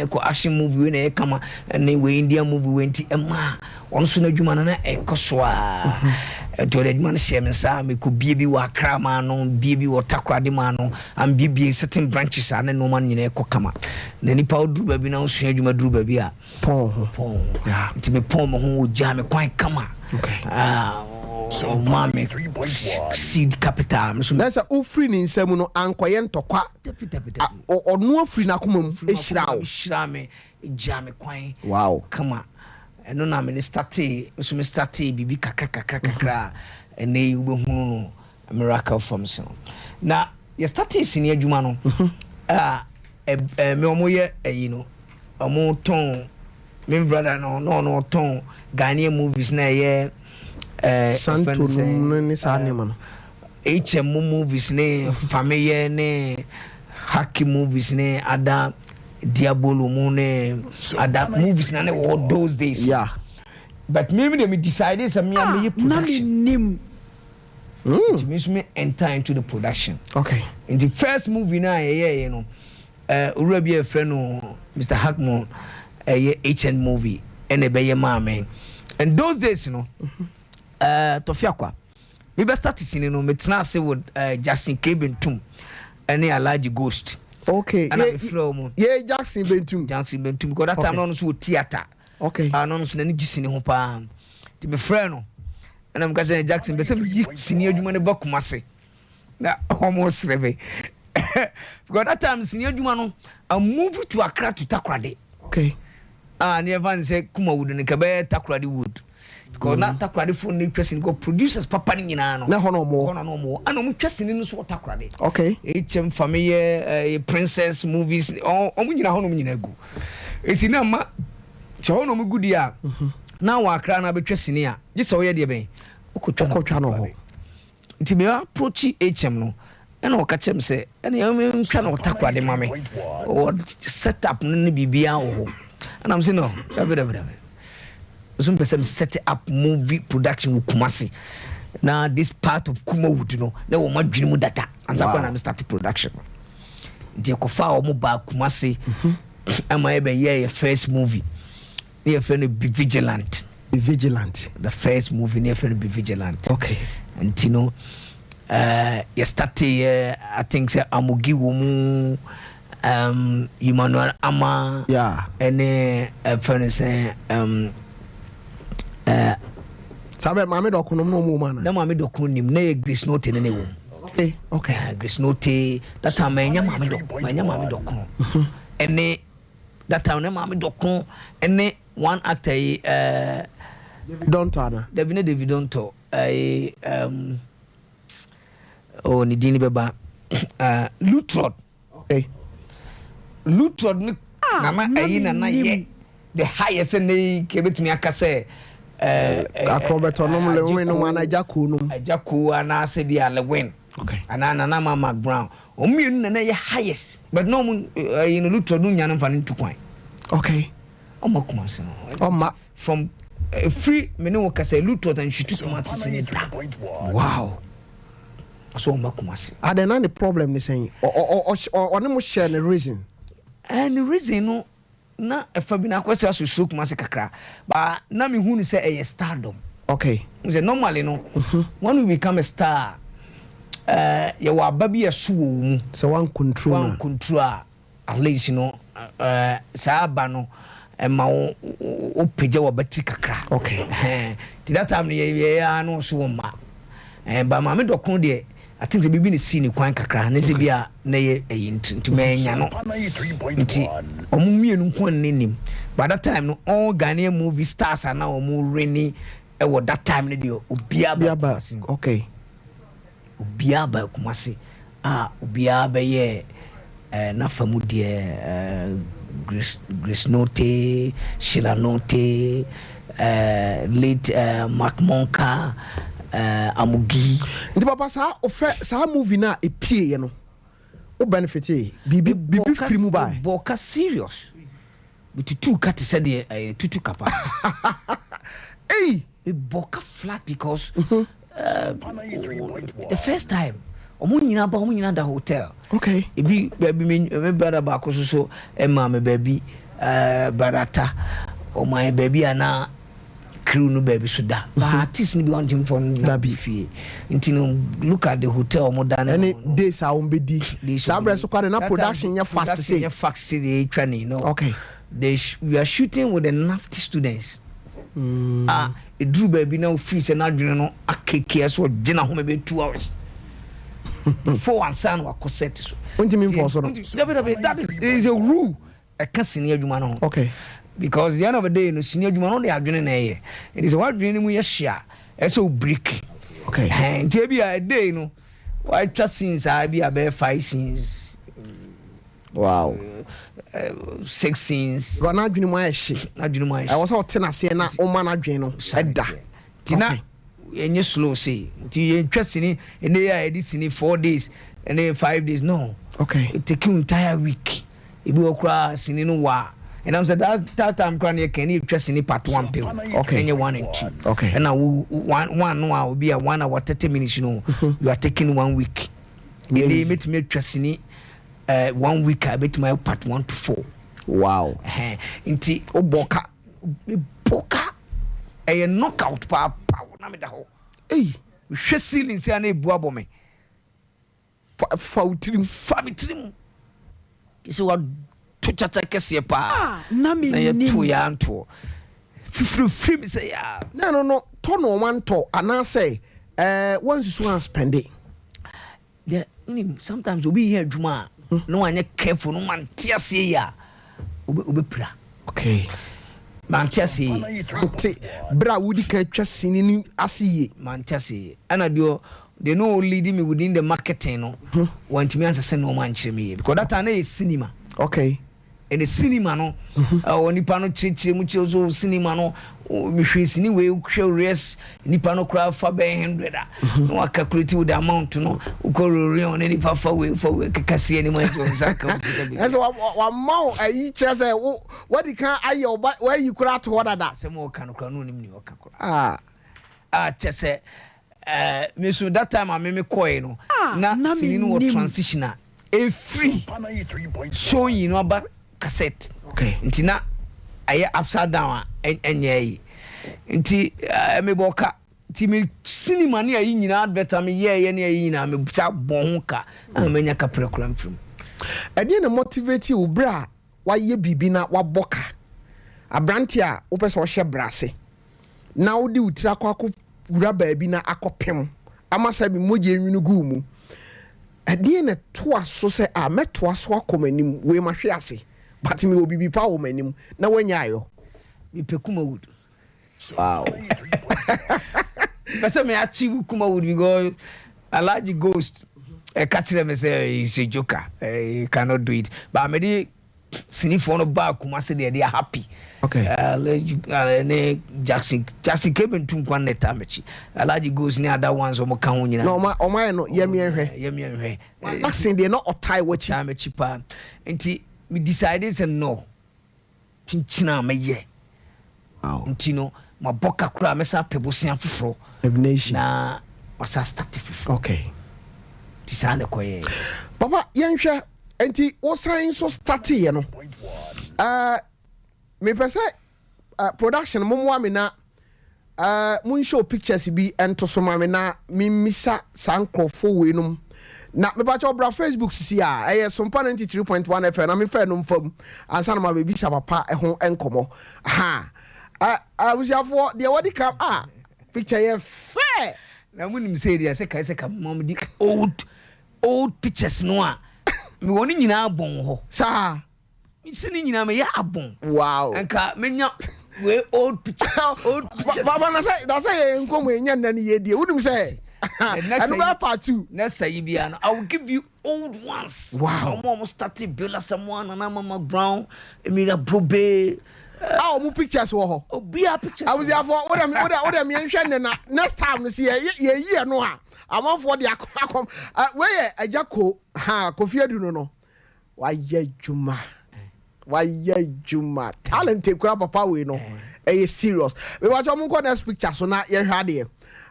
ko action movie we na e kama na we Indian movie we nti ema on so na dwuma na e koso a to the dwuma na share me sa me ko bie bi wa Accra ma no bie bi wa Takoradi ma no am bie certain branches na no man nyina e ko kama na nipa oduru ba bi na so adwuma duru ba bi a pon nti me pon mo ho ja me kwan kama. So mommy seed capital. That's a free in Semuno Ankoyen Tokwa or no free Nakumum Shrame Jammy Quine. Wow, come on. And no name stati, Sumi stati, bibi kakra, and they will a miracle from some. Now, your stati senior Jumano. Memoye, you know, a more tone. My brother no ton Ghanaian movies na ye Santo ni animal HM movies ne family ne hacky movies ne ada Diabolo ne ada movies na all those days. Yeah, but maybe they decided some me production. It means me enter into the production. Okay. In the first movie na you know Urabi a friend Mr. Hackmon HN movie and a baby mama. And those days, you know, Tofiakwa, we best start seeing, you know, Metnase with Jackson Bentum and a large ghost. Okay, yeah, Jackson Bentum, because that time on to theater. Okay, I know any Gissin Hopa to be friend. And I'm going Jackson, but some senior human book must now almost rebe. Because that time, senior human, a movie to Accra to Takoradi. Okay. Near Van say Kuma wood and Kabe Takoradi wood. Because not Takoradi for new person go producers papa in ano. No more. I know pressing in so Takoradi. Okay. HM family princess movies or Omina Honominago. It's in a ma Chono Mugudia. Now I cry na be pressing here. Just so ye be. Okochano. It be approach HM no. And I catch him say, and you cannot Takoradi mammy or set up no bibia. And I'm saying no, some person set up movie production with Kumasi. Now this part of Kuma would know no more dream data and so I'm starting production. The Kofa or mobile Kumasi, am I ever first movie? Near friend be vigilant. Be vigilant. The first movie near friend be vigilant. Okay. And you know, you started I think say Amugi Wumu. Emmanuel Ama, yeah, and friend say Sabe mami dokuno no mu mana. Na mami dokunim na Grace Note ne ne wo. Okay. Grace Note that time nya mami dokuno. Ene that time na mami dokuno ene one actor David Donto. David Donto oh ni dini beba Lutrod. Okay. Lutrod na ayina na ye the highest ne kebetumi akase akrobeto no le win no na ajaku ana se dia le win. Okay. Ana na mama Brown omienu na ye highest but no you know Lutrod no nyane mfa ntu kwan. Okay. Omakuma se no from free me no kase Lutrod and she took my sine da. Wow. So omakuma se are there any problem ni saying or no share the reason. And the reason no na Fabina question so shook mase kakra but na me hu ni say a stardom. Okay. We say normally no when we become a star you wa baby aso wo mu so one control at least you know sa ba no ma o peja wa battery kakra. Okay. That time ye no so ma ba ma me dokon de I think the baby is seeing kwan kakra na se bia na ye nti menya no nti omumienu kwan nenim by that time no all Ghanaian movie stars are now more rainy at that time radio Ubiaba okay Ubiaba Kumasi Ubiaba ye na famudie Grace Note Sheila Note late Mark Monka Amugi ndi papa sa movie na epie ye no o benefit bibi free mu ba boka serious but two cut said the tutu kapa hey boka flat because the first time omo nyina da hotel okay ebi baby me brother ba ko so emma me baby barata o my baby ana crew no baby so da but artist ni be on him for na be fie ntino look at the hotel mo da any days a on be di sabre so kware na production ya fast say ya fast dey training no okay we are shooting with the NAFTI students it drew baby now free say na dwene no akeke so gina ho be 2 hours before one son wa set so untimi for so no that is a rule I can senior adwuma no okay because the end of the day no senior adwuma no dey adwene na ye it is what dwene mu ye share so break okay and be a day no why just since I be about 5 scenes wow 6 scenes go na adwene mu ayehye adwene mu ayehye I was out na se na o ma na adwene no eda tina enye slow say ti interesting in the year this in 4 days and then 5 days no okay it take you entire week e be okra sini no wa and I'm said that time can you can interesting part 1 pill okay and 1 and 2 okay and now one no will be a 1 hour 30 minutes you know you are taking 1 week me interesting 1 week I bet my part 1 to 4 wow inti oboka a knockout pa na me da ho eh hwe ceiling say na ebu abome fa utrim kisi wa to chacha kese pa na me ni to ya nto free me say ya no to no man to ana say once you want spend it yeah sometimes we here adwuma no anya careful no man tiase ya obepra okay mantiase bra wudi ka twa sini ni asiye mantiase ana dio they no leading me within the marketing no want me answer no man chime because that time is cinema okay and the cinema no onipa no chichi mu chizo cinema no me hwe sini we hwe res nipa no kra fa be 100 no calculate with the amount no ko rori on nipa fa we kase ani mo so saka eso wa mau ayi kire say what the can aye oba why you kra to order say mo kan kra no nim ni o kakra chese me so that time me koy no na sini no transitional a free showing you know about cassette okay ntina aye upside down enye nti me boka ti me cinema ne ayi nyina adverta me ye ne ayi nyina me busa bon ka amenya ka program film ade na motivate you bra wa ye bibi na wa boka abranti a wo pese wo hye brase na wo di utira kwako wura baabi na akopem amasa bi moje nwinu gu mu ade na to aso se a meto aso akomanim we mahwe ase but me obibi pa wo manim na wanya ayo me pekuma wood wow pese me achieve kuma wood because a large ghost catch them say he's a joker he cannot do it but me dey sinifo no ba kuma say they are happy okay ne Jackson Keben tun kwan neta mechi alaji goes ni other ones o mo kan nyina no o ma no yemi enhwe Jackson dey no otai wachi na mechi pa nti me decided say no chinchina me ye wow nti no ma boka kura me sa pebosia foforo elimination na wasa start foforo okay tisane koye papa yenhwe enti wo sign so start ye no me pese production momo amina mun show pictures bi ento so mamina mi misa sankrofo we num na me ba cho bra Facebook sisi a Sompa 93.1 FM na me fa num fam ansa na ma be bisa papa ho enkomo ha abusiafo de wadi kam picture ye fair na munim say dia say kai say kam mom di old pictures no a me woni nyina bon ho sa sini nyina me ya abon wow enka menya we old picture baba na say nkomo enya na ne yedie wudum say and we part 2 na say bia no I will give you old ones wow mom started Bella someone na Mama Brown Emilia Brobe mu pictures wo ho obia pictures I was here for what am nhwe na next time no see ye no a amanfo de akom where ajako ha Kofi Adu no wayɛ juma talent kura papa we no serious we watch am go next picture so na ye hwa de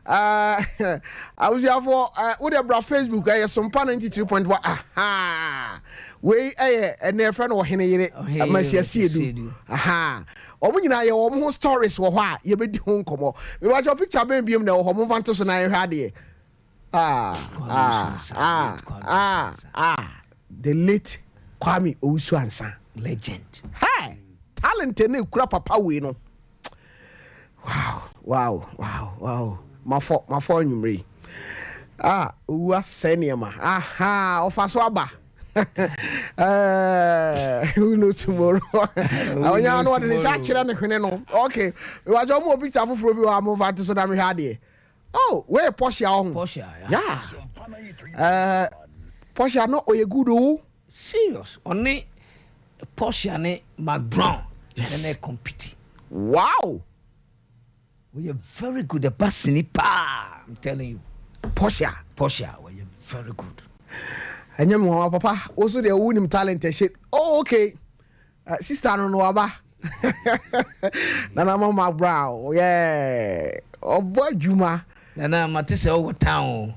I was here for with the bra Facebook Sompa 93.1 aha we ene friend wo hene yire amasiasi edu aha omo nyina ye wo mo stories wo ho a ye bedi ho nkomo we watch picture ben biem na wo ho mo fanto so na ye hwa de the late Kwame Owusu Ansa legend hey talent ne kura papa we no wow mafo nyumre uwa seniema aha ofaso aba who know tomorrow awanya no de sa kire ne hwene no okay we wa jo mo picture foforo bi wa mo va to so na me hwa de oh we Porsche yeah Porsche no oye good o serious only Porsche and McBrown and they compete. Wow, we are very good at passing pa. I'm telling you, Porsche, we are very good. And you know, Papa, also the winning talent shit. Oh, okay, sister no aba. Nana Mama Brown, yeah. Oh boy, Juma. Nana Matisse over town.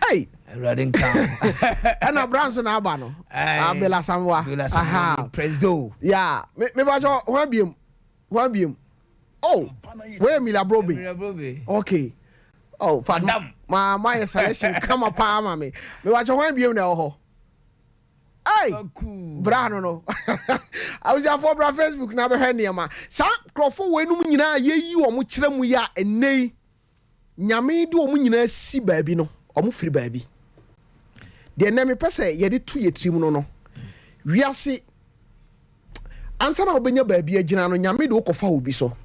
Hey. Riding town. And a Branson Abano. Bella Samwa. Aha. Presdo. Yeah. Me bajo Wabium. Oh, where Mila Brobe? Okay. Oh, Fadam. My selection come up, mamma me. Me bajo Wabium now. Hey, Brano no. I was for bra Facebook na be hania ma. Sa crofo we no nyina ye yi o mo kire mu ya enei. Nyame de o mo nyina si baabi no. O mo firi baabi. De na me pese ye de tu ye trim no no. Wiase ansa na obenya baabi agina no nyame de okofa obi so.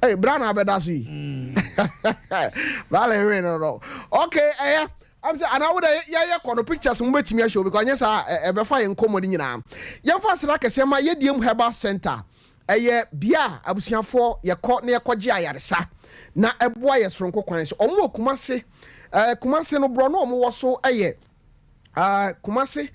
Hey, Brano abeda so yi. Vale we no. Okay, I'm saying, and I would yeah, pictures from waiting me show because yes, I be fine common in now. Young fast like I say, my Yedium Herbal Center. A year, Bia, I was here for your court near Kojia Yarsa. Na a boy is from Coquans, or more Kumasi, Kumasi no Brono was so a year. Kumasi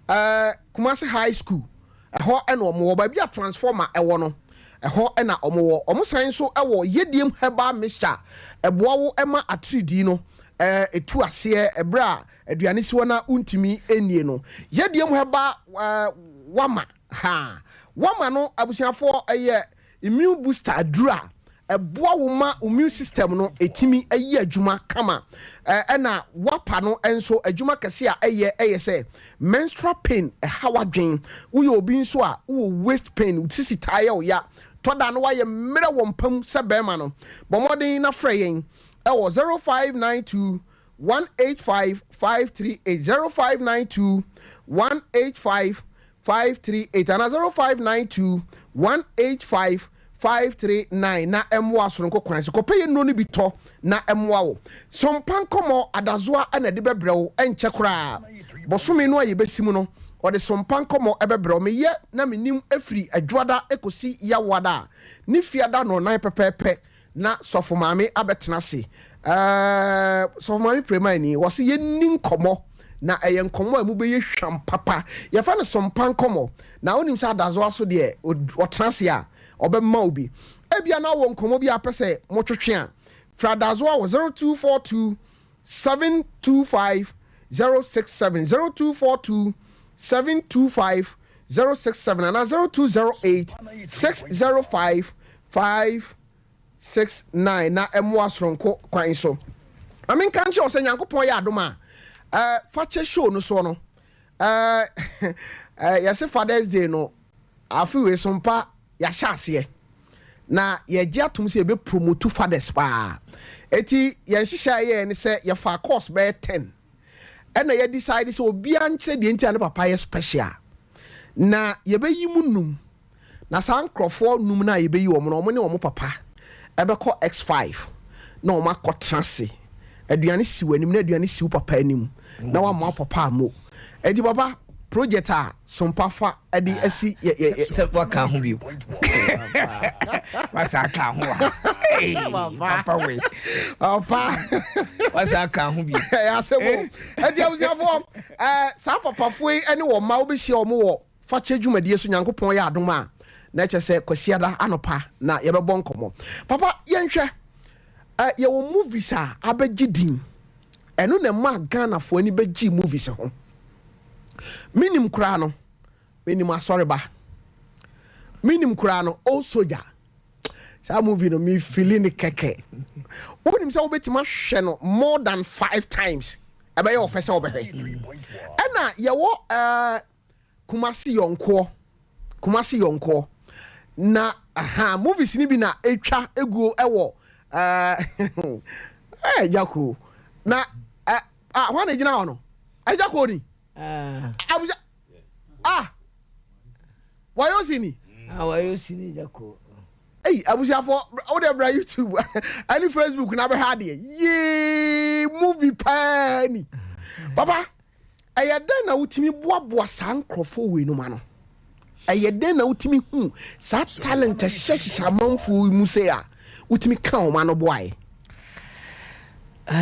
High School, a hot and more, by be a transformer, a one. A hot and a more, almost saying so, a war Yedium Herbal Mixture, a bow Emma a 3D no. Etu ase ebra aduane si wona untimi enie no yediem heba wama no abusuafo immune booster adura eboa wo ma immune system no etimi ayi adwuma kama na wapa no enso adwuma kese a se menstrual pain hawadwen wo ye obi nso a wo waist pain utisi tire o ya toda no wa ye mere wo mpam se bema no bomodin na freyen 0592 185 538 0592 185 538 and 0592 185 539 na emwa soronko kwan se kopeye no ni bito na emwa wo sompan komo adazoa na de bebrewo enche kra bosome no aye besimu no ode sompan komo ebebrewo meye na menim afiri adwada ekosi yawada ni fiada no nan pepepe na sofo maame abetena se sofo maame premani wose ye nin komo na eye nkomo amu be ye hwam papa ye fa ne sompan komo na onim sa dazo aso de otena se a obemma obi ebia na wo nkomo bi apese motwetwe a fra dazo a 0242 725 067 0242 725 067 and 0208 605 569 na emwa sronko kwan so amen kan che osa nyankopon ya adoma fache show no so no yase Father's Day no afi we sompa ya hyase na ye gya tum se be promote fathers pa eti ye hihya ye ne se ye fa course be 10 and ye decide so obi anche de ntia ne papa ye special na yɛbɛyi mu num na saa nkrɔfoɔ num na yɛbɛyi wɔn no wɔn ne wɔn papa ɛbɛkɔ X5 na wɔn akɔ transe aduane si wɔ anim na aduane si wo papa anim na wɔn ama papa amo ɛdi papa project a Sompa fa ɛde asi sɛ waka ho bio wasa aka ho papa we papa wasa aka ho bio asɛm ɛdi awusiafo saa papafoɔ yi ɛne wɔn ma wobɛhyia wɔn wɔ fakyɛ dwumadie so Nyankopɔn yɛ adom a na kyɛ sɛ kwasiada anopa na yɛbɛbɔ nkɔmmɔ papa yɛnhwɛ yɛwɔ movies a abɛgye din ɛno na ma Ghanafoɔ ani bɛgye movies ho minim kura no minim asɔre ba minim kura no old soldier saa movie no me feeling keke wonim sɛ wobɛtima hwɛ no more than 5 times ɛbɛyɛ ɔfɛ sɛ wobɛhwɛ ɛna yɛwɔ Kumasi yɔnkoɔ na movies ni bi na etwa eguo ɛwɔ Jako na hɔ na gyina hɔ no Jako ni abuja wayosini wayosini Jako abuja for o bra YouTube any Facebook na be ha de ye movie pani papa ayɛdɛn na wotimi boaboa saa nkrɔfo we no ma no ayɛdɛn na wotimi hu saa talent hyehyɛ amanfo mu se a wotimi ka o ma no boae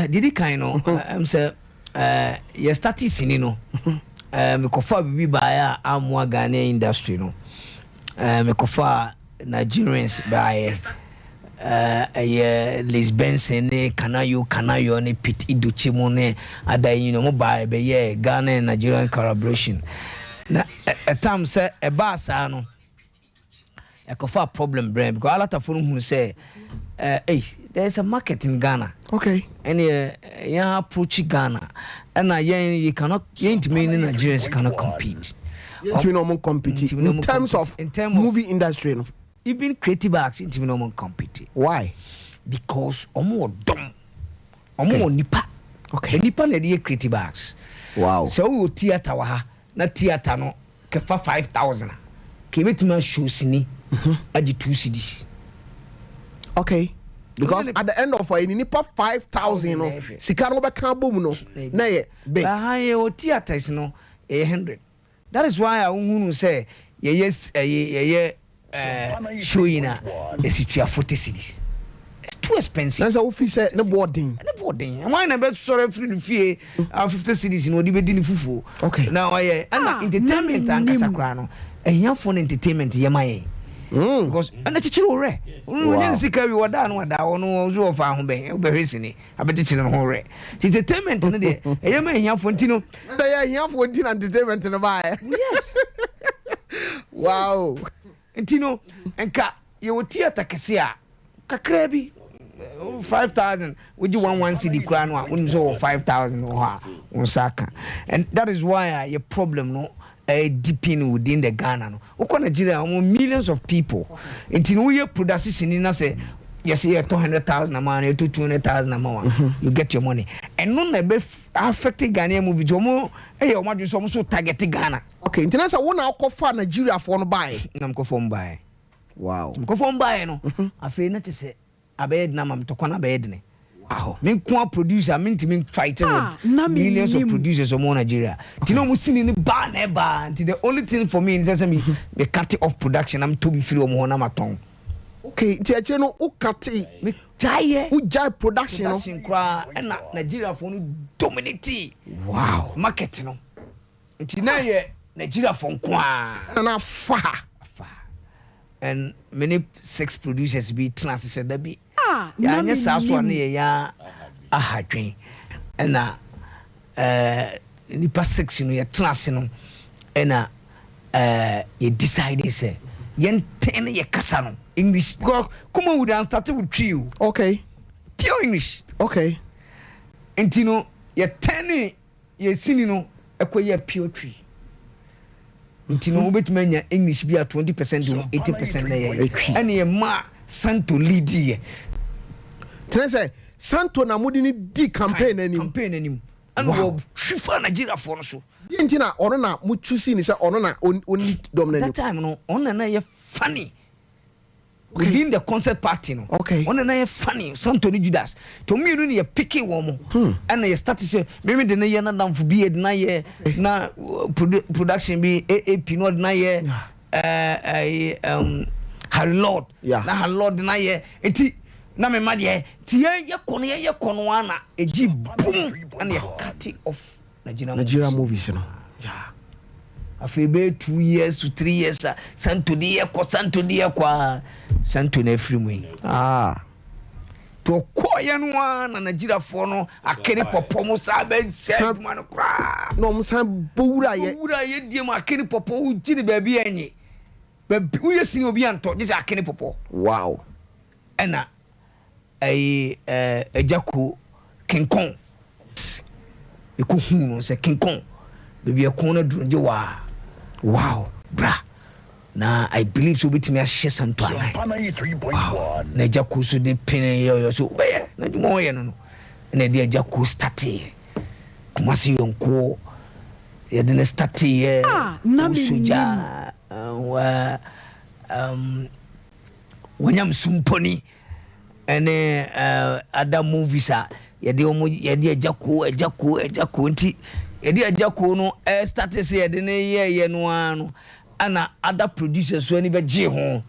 didi kan no am say ye start sini no me kofa bibi bae a amwa Ghana industry no me kofa Nigerians bae Les Benson ne Kanayo ne Pete Idochimo ne adayi no mo bae be ye Ghana and Nigerian collaboration na a time say e ba sa no e kofa problem brain because a lot of people who say there's a market in Ghana. Okay. And yeah, approach Ghana. And you cannot, Nigerians cannot compete. In terms of movie industry. Even creative acts, no compete. Why? Because omo dumb. Omo nipa. Okay. Nipa na dey creative acts. Wow. So we theater wa na theater no kefa 5,000. Ke betima show sini. Agi 2 cedis. Okay. Because at the end of it, nipa 5,000 no sika no be kan bom no na ye big. O theater is no 100. That is why I wunu say ye showing a situa 40 cedis. It's too expensive. That's how say no boarding. No boarding. Why na be sorry free the fee 50 cedis no di be di fufu. Okay. Now entertainment and kasakra no. Ehia for entertainment ye maye. Because and the chichiro re when sika we wada no wada ono zo of ahun be hwesini abetichire no ho re entertainment no de eya ma ehia fo ntino ya ehia fo ntino entertainment no ba yes wow ntino enka ye wo theater kese a kakra bi 5,000 would you 1 cedi kra no a won so 5,000 ho a won saka and that is why your problem no deeping within the Ghana no ukọ Nigeria millions of people until we production in say yes 200,000 a man 200,000 a man you get your money and no na be affect Ghana movie jomo o ma so so target Ghana okay international wona akọfa Nigeria for no buy na mkọfọ buy wow mkọfọ buy no afei na te say abed na mam tokọ na abed ne wow me kwa producer me ntimi fighting millions of producers of Nigeria tino mu sini ni ba na ba the only thing for me is say me cut off production am to be free omo na maton okay ti ache no u cut me jaye u jai production no kra na Nigeria for no dominate wow market no nti na ye Nigeria for kwa na fa and many 6 producers be trans said that be ya nya saso na ye ya ahadwen na nipa 6 no ye trans no na ye decide say yen 10 ye kasa no English come on we dan start with trio okay pure English okay entino ye 10 ye sini no ekoye pure tree ntino obetuma nya English bi a 20% to 80% na ye and ye ma Santo lead ye say Santo na mudi ni di campaign anim and wo shifa Nigeria for so Yentina ono na mu choose ni say ono na oni dominant. that time no ono na ye funny within the concert party no ono na ye funny Santoni Judas to me no ye picky wo mo and ye start say me de na ye na damfo bi ye na ye na production bi AP no na ye Harry Lord na Harry Lord na ye enti na me ma de ti ye kono ana eji boom and ye cut it off Nigeria movies no afebe 2 years to 3 years Santo die kwa Santo na free to koya no na Nigeria for no akene popo mo sa ben said man kra no mo san bowura ye die mo akene popo u gini ba bi enye ba u yesi obi anto je akene popo wow ena ejako King Kong eko hunu se King Kong baby ekon na dunje wow bra na I believe so bit me a share Santo wow. Na ejako so de pin yo so be na dimo ye no na de ejako start kumasi yonko ye de na start ye na suja wanyam sumponi ene other movies ye de ejako nti ye de ejako no start say ye de na ye no ano ana other producers so ani be je ho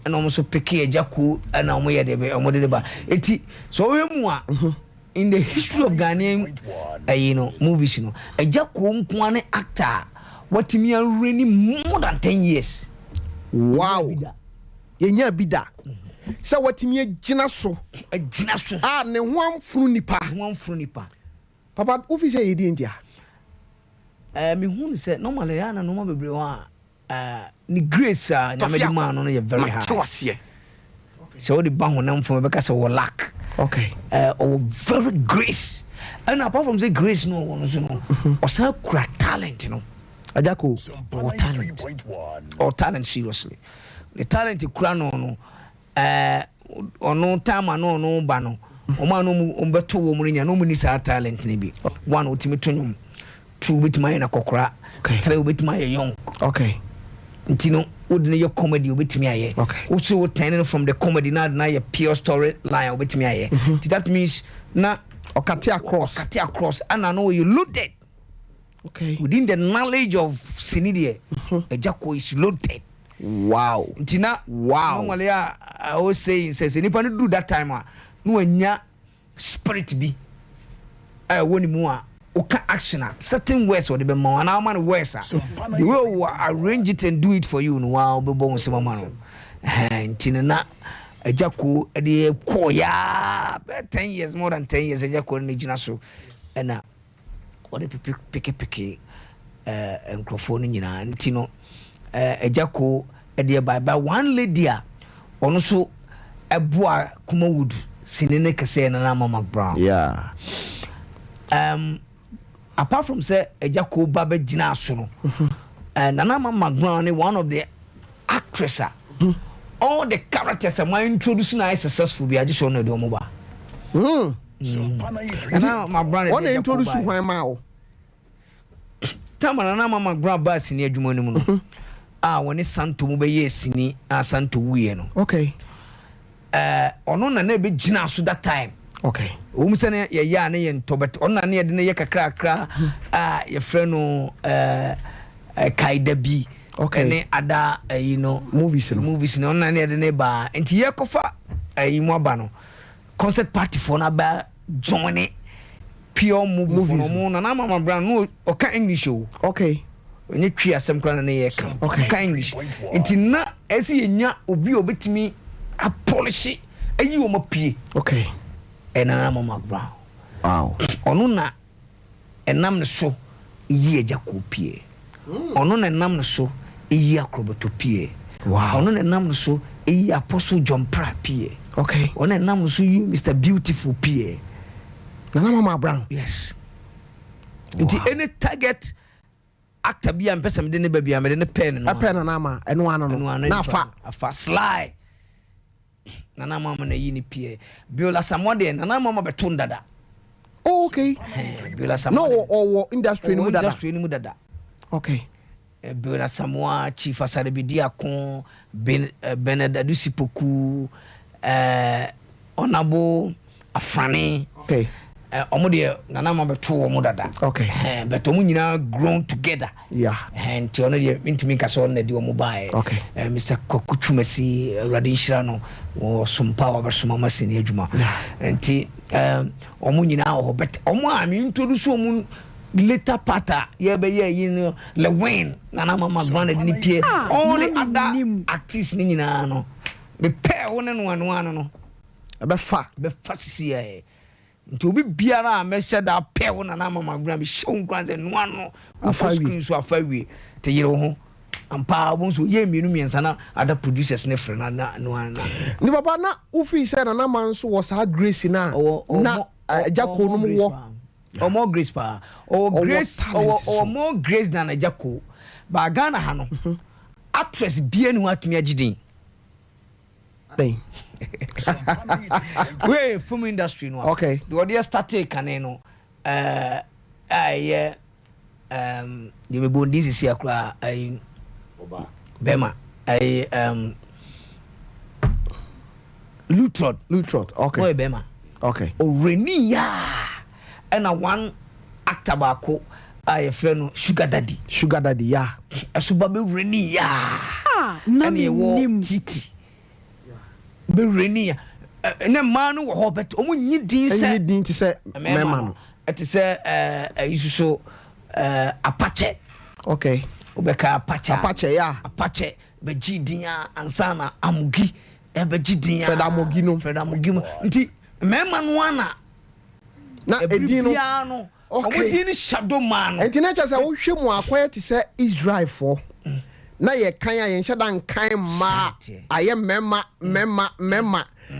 ana mo so pick ejako ana mo ye de be mo de ba enti so we mu a in the history of Ghanaian movies ejako nkoane actor what me already more than 10 years wow yenya bida sa watimi agina so ne ho amfunu nipa papa office e di ndia me hu se normally ya na no ma bebre wa ni grace nyamedi man no ye very high so the ban honam from be ka se wo lack or very grace and apart from the grace no one so no o sa kura talent no ajako or talent seriously the talent kura no ono time no ba no o ma no mbeto wo mu nya no mu ni sa talent ne bi one ultimate tonum two bit my na kokora three bit my young ntino wodne your comedy obetimi aye also turning from the comedy na your pure story line obetimi aye that means na okate across and I know you loaded within the knowledge of sinidie ejako is loaded wow ntina normally I always say says nipa no do that time no anya spirit bi woni mu a oka action certain words or the man na man words the way we arrange it and do it for you no wow be bon se mama no ntina na ejako de koya 10 years more than 10 years ejako ni gina so na o de pick microphone nyina ntino ejako de bye one lady a ono so eboa Kumawood sinene kese na Mama Brown apart from say ejako baba gina so no Nana Mama Brown one of the actress all the characters am introduce na successful be aje show no de omo ba Nana Mama Brown one introduce hwan ma o Nana Mama Brown ba sini adwuma ni mu no woni Santo mu be ye sini Santo wuye no ono na na be gina so that time o mu se ne ye ya ne ye ntobet ono na ne ye de ne ye kakra ye frɛ no kaida bi ne ada movies no ono na ne ye de ne ba enti ye kofa mu aba no concert party for na ba join pure movies no na Mama Brown no oka English o when you twi asem kra na ye ka English enti na esi yenya obi obetimi a polish ayi o mapie Nana Mama Brown ono na enam ne so yi ejako pie ono na enam ne so yi akrobato pie ono na enam ne so yi Apostle John Pra pie ono na enam ne so yi Mr Beautiful pie Nana Mama Brown yes enti any target actor bi am pesa me de ne ba bi am de ne pen no pen na ma eno ano no na afa sly Nana Mama na yi ni pie Biola Samode Nana Mama beton dada Oh, okay. Biola Samoa. No, or industry ni mudada. Industry ni mudada. Okay. Biola Samoa, Chief Asarebidiakon, Benedadu Sipoku, Honorable Afrani. Okay. Omo de nana ma beto omo dada. Okay. But omo nyina grown together. Yeah. And ti ono de intimi ka so na de omo bae. Okay. Mr. Kokuchumasi Radinshira no wo Sompa wa bersoma masini adwuma. And ti omo nyina ho but omo a me introduce omo later part ye be ye yin Lewin nana mama brand de ni pie. All the other artists ni nyina no. Be pair one no ano no. Be fa sisi e. Nti obi biara a mehye da pɛ wo na na mama gra me show nkranze no ano screen so afawie te yire ho ampa bo so ye mienu miensa na other producers ne frɛ na no ana ni baba na ufi say na na man so was hard grace na Jacko no mo o more grace pa o grace o more grace than Jacko ba Ghana ha no actress bia ni watumi agidin bem we film industry no okay the audience started kaneno the me bondi sisi akra ai bema ai Lutrod okay boy bema okay o reni ya and one actor bako ai friend Sugar Daddy ya asuba be reni ya na me titi be reni ya ne man wo ho bet omo nyi din se mema no it is isuso Apache okay obeka Apache ya Apache be gidia ansana amugi e be gidia Fred Amugi mo nti mema no ana na edin no omo din shadow man nti na cha se wo hwe mu akwaya ti se Israel for na ye kan ya ye nhyada nkan ma aye mema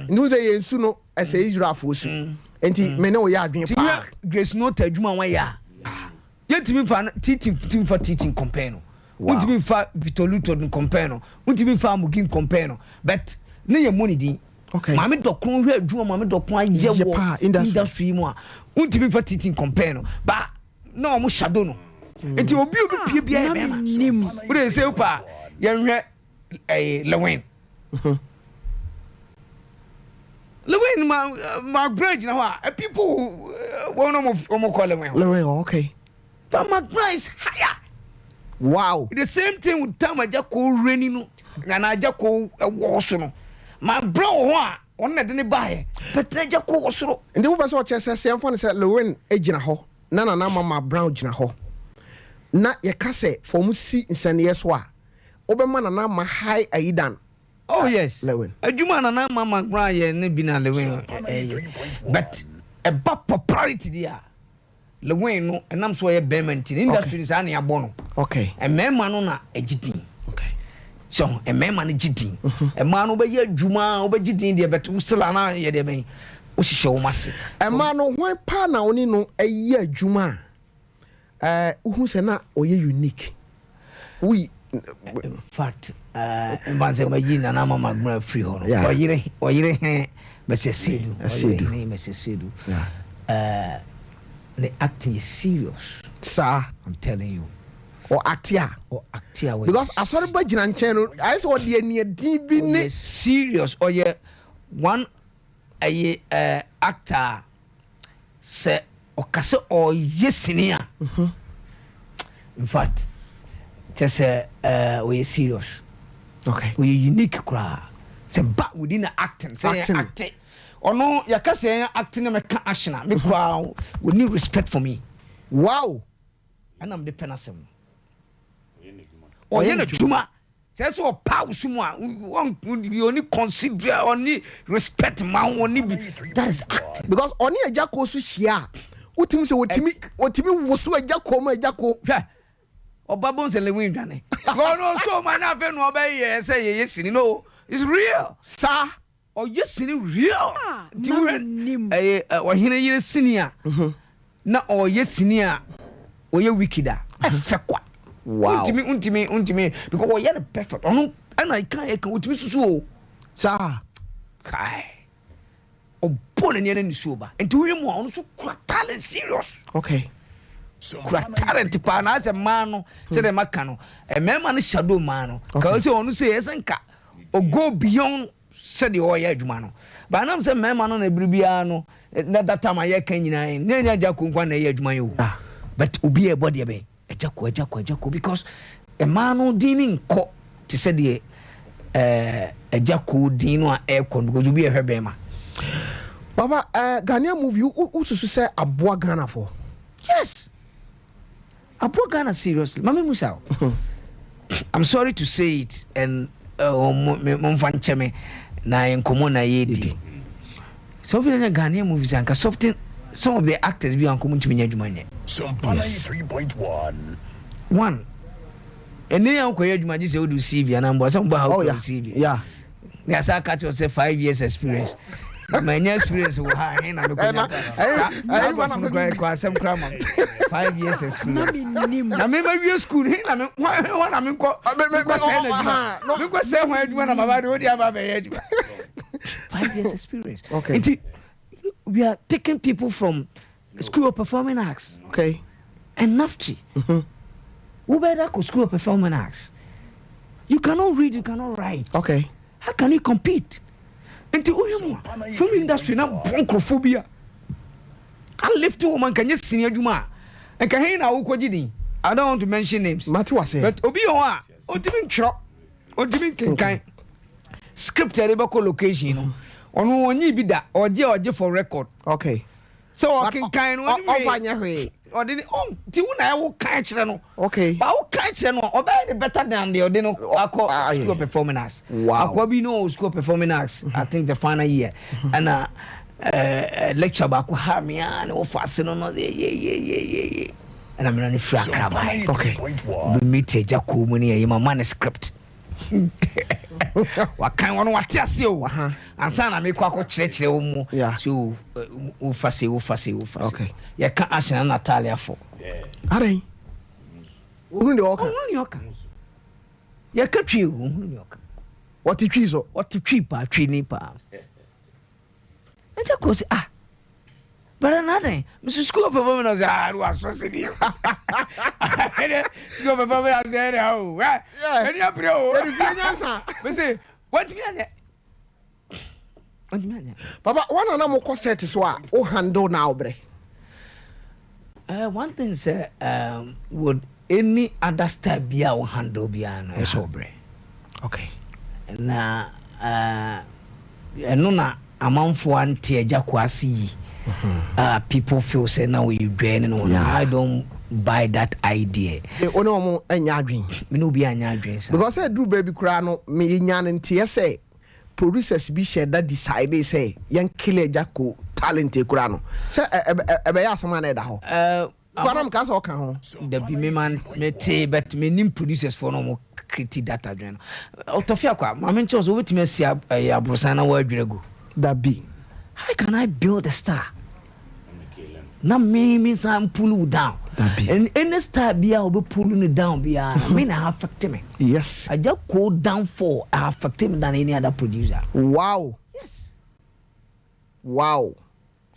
ndu se ye nsu no ese Israel for su enti me ne wo ya adwen pa Grace no tadwuma wan ya yetimi fa teaching compare no untimi fa Vitoluto no compare no untimi fa Amugin compare no but ne ye money din okay mame dokon hwe adwuma mame dokon aye wo industry mu a untimi fa teaching compare no ba na omo shadow no enti obi pie bia e mema wo dey say pa ye hwe Lewin Lewin my bridge na wa people won no call Lewin okay but my price higher wow the same thing with time Ajako reni no na Ajako wo so no my bro ho a on na de ne bae but na Ajako wo so ndi wo person chese semfo ne se Lewin ejina ho na mama brown jina ho na ye ka se for si nsane so a obema na ma high aidan oh yes Lewin adwuma na mama brown ye ne bi na Lewin but a popularity dia Lewin no enam so ye bemanti industry is an yabo no okay e mema no na agidin okay so e mema no gidin e ma no be ye adwuma obagidin dia but usela na ye de ben wo hihye wo mase e ma no hwan pa na oni no eye adwuma uhu se na oye unique we in fact mbanze mayi na mama gra free ho no oyire he mesesedu yeah the acting is serious sir I'm telling you or actia because asori ba gina nchen no I say odi ani adi bi ne serious or ye one actor se okase o yesinia in fact just we serious okay we unique cra se back within the acting say acting ono yakase acting na make action me cra we need respect for me wow and I'm the penasem o ye na juma say so power sumu a you only consider only respect man only that is acting because oni Ajako su hia utimi se otimi wosu Ajako ma Ajako Obabon se Lewin dwane go no so man afa no obey say ye yesini no it's real sir oh yesini real ohine yire sinia na oh yesini a oye wikida efekwa wow untimi because oh ye perfect ono and I can utimi susu o sir kai born in any sober. And to him, one so talent serious. Okay. Talent pan as a man, said a macano, a man is shadow man. Because you want to say, yes, and or go beyond, said the oil edgemano. But I'm saying, man on a bribiano, that time I can in Nanya Jaco one edge my own. But be a body a jaco, because a man who didn't call to say the a jaco dino aircon because you be a herbema. Baba, Ghanaian movie, who to say a boa Ghana for? Yes. A boa Ghana seriously. Mami Musa. I'm sorry to say it, and Monfan Cheme, na in Komona Yedi. So, if you're Ghanaian movies, and some of the actors be on common to me. Sompa 93.1. One. And then Uncle Yedma just would receive you, and I'm some how to receive you. Yeah. Yes, I catch yourself 5 years experience. My experience was high, and I'm 5 years experience. I remember your school. I'm because when I'm about to have 5 years experience. Okay. We are taking people from School of Performing Arts. Okay. And NAFTI. Who better go School of Performing Arts? You cannot read, you cannot write. Okay. How can you compete? Film industry now bronchophobia. I live to woman can you senior Juma. And can hear now I don't want to mention names. But Obi Owa, Otimin Chop, Otimin Kinkai. Scripted about location. On one be that or for record. Okay. So I can kind of way. Or did it I will catch them. Okay. But I will catch them obey better than the ordinary school performing arts. Wow. Aquabi no school performing arts. I think the final year. And lecture back with me and fasten on yeah. And I'm running frack. Okay. We meet a Jaco money in my manuscript. What kind one what tell you? And son, I make a church. Yeah. So, ufasi. Okay. You can't ask Natalia for. Are they? You can't you. What the trees? What to cheap? Tree nipa. And just goes but another, Mr. School performance, I was so city. School performance, oh, yeah, and you say, what Papa, one of them will set is what, oh, handle now, bre. One thing, sir, would any other style be our handle beyond a sobre? Okay. Now, no, amount for one tear jacquasi. People feel say now we drain and I don't buy that idea. Oh no, any dream. Me no be any dream. Because I do baby crano me nyan and TSA producers be shared that decide they say young killer jacko talent crano. Say a someone at home. What am castle can the be man me but me nim producers for no more critique data journal. Autofia kwa my men chose over to me see a brosana word go. That be. How can I build a star? Now me means I'm pulling down. And any star be I'll be pulling it down beyond. I mean I have affected me. Yes. I just go down for I have affected me than any other producer. Wow. Yes. Wow.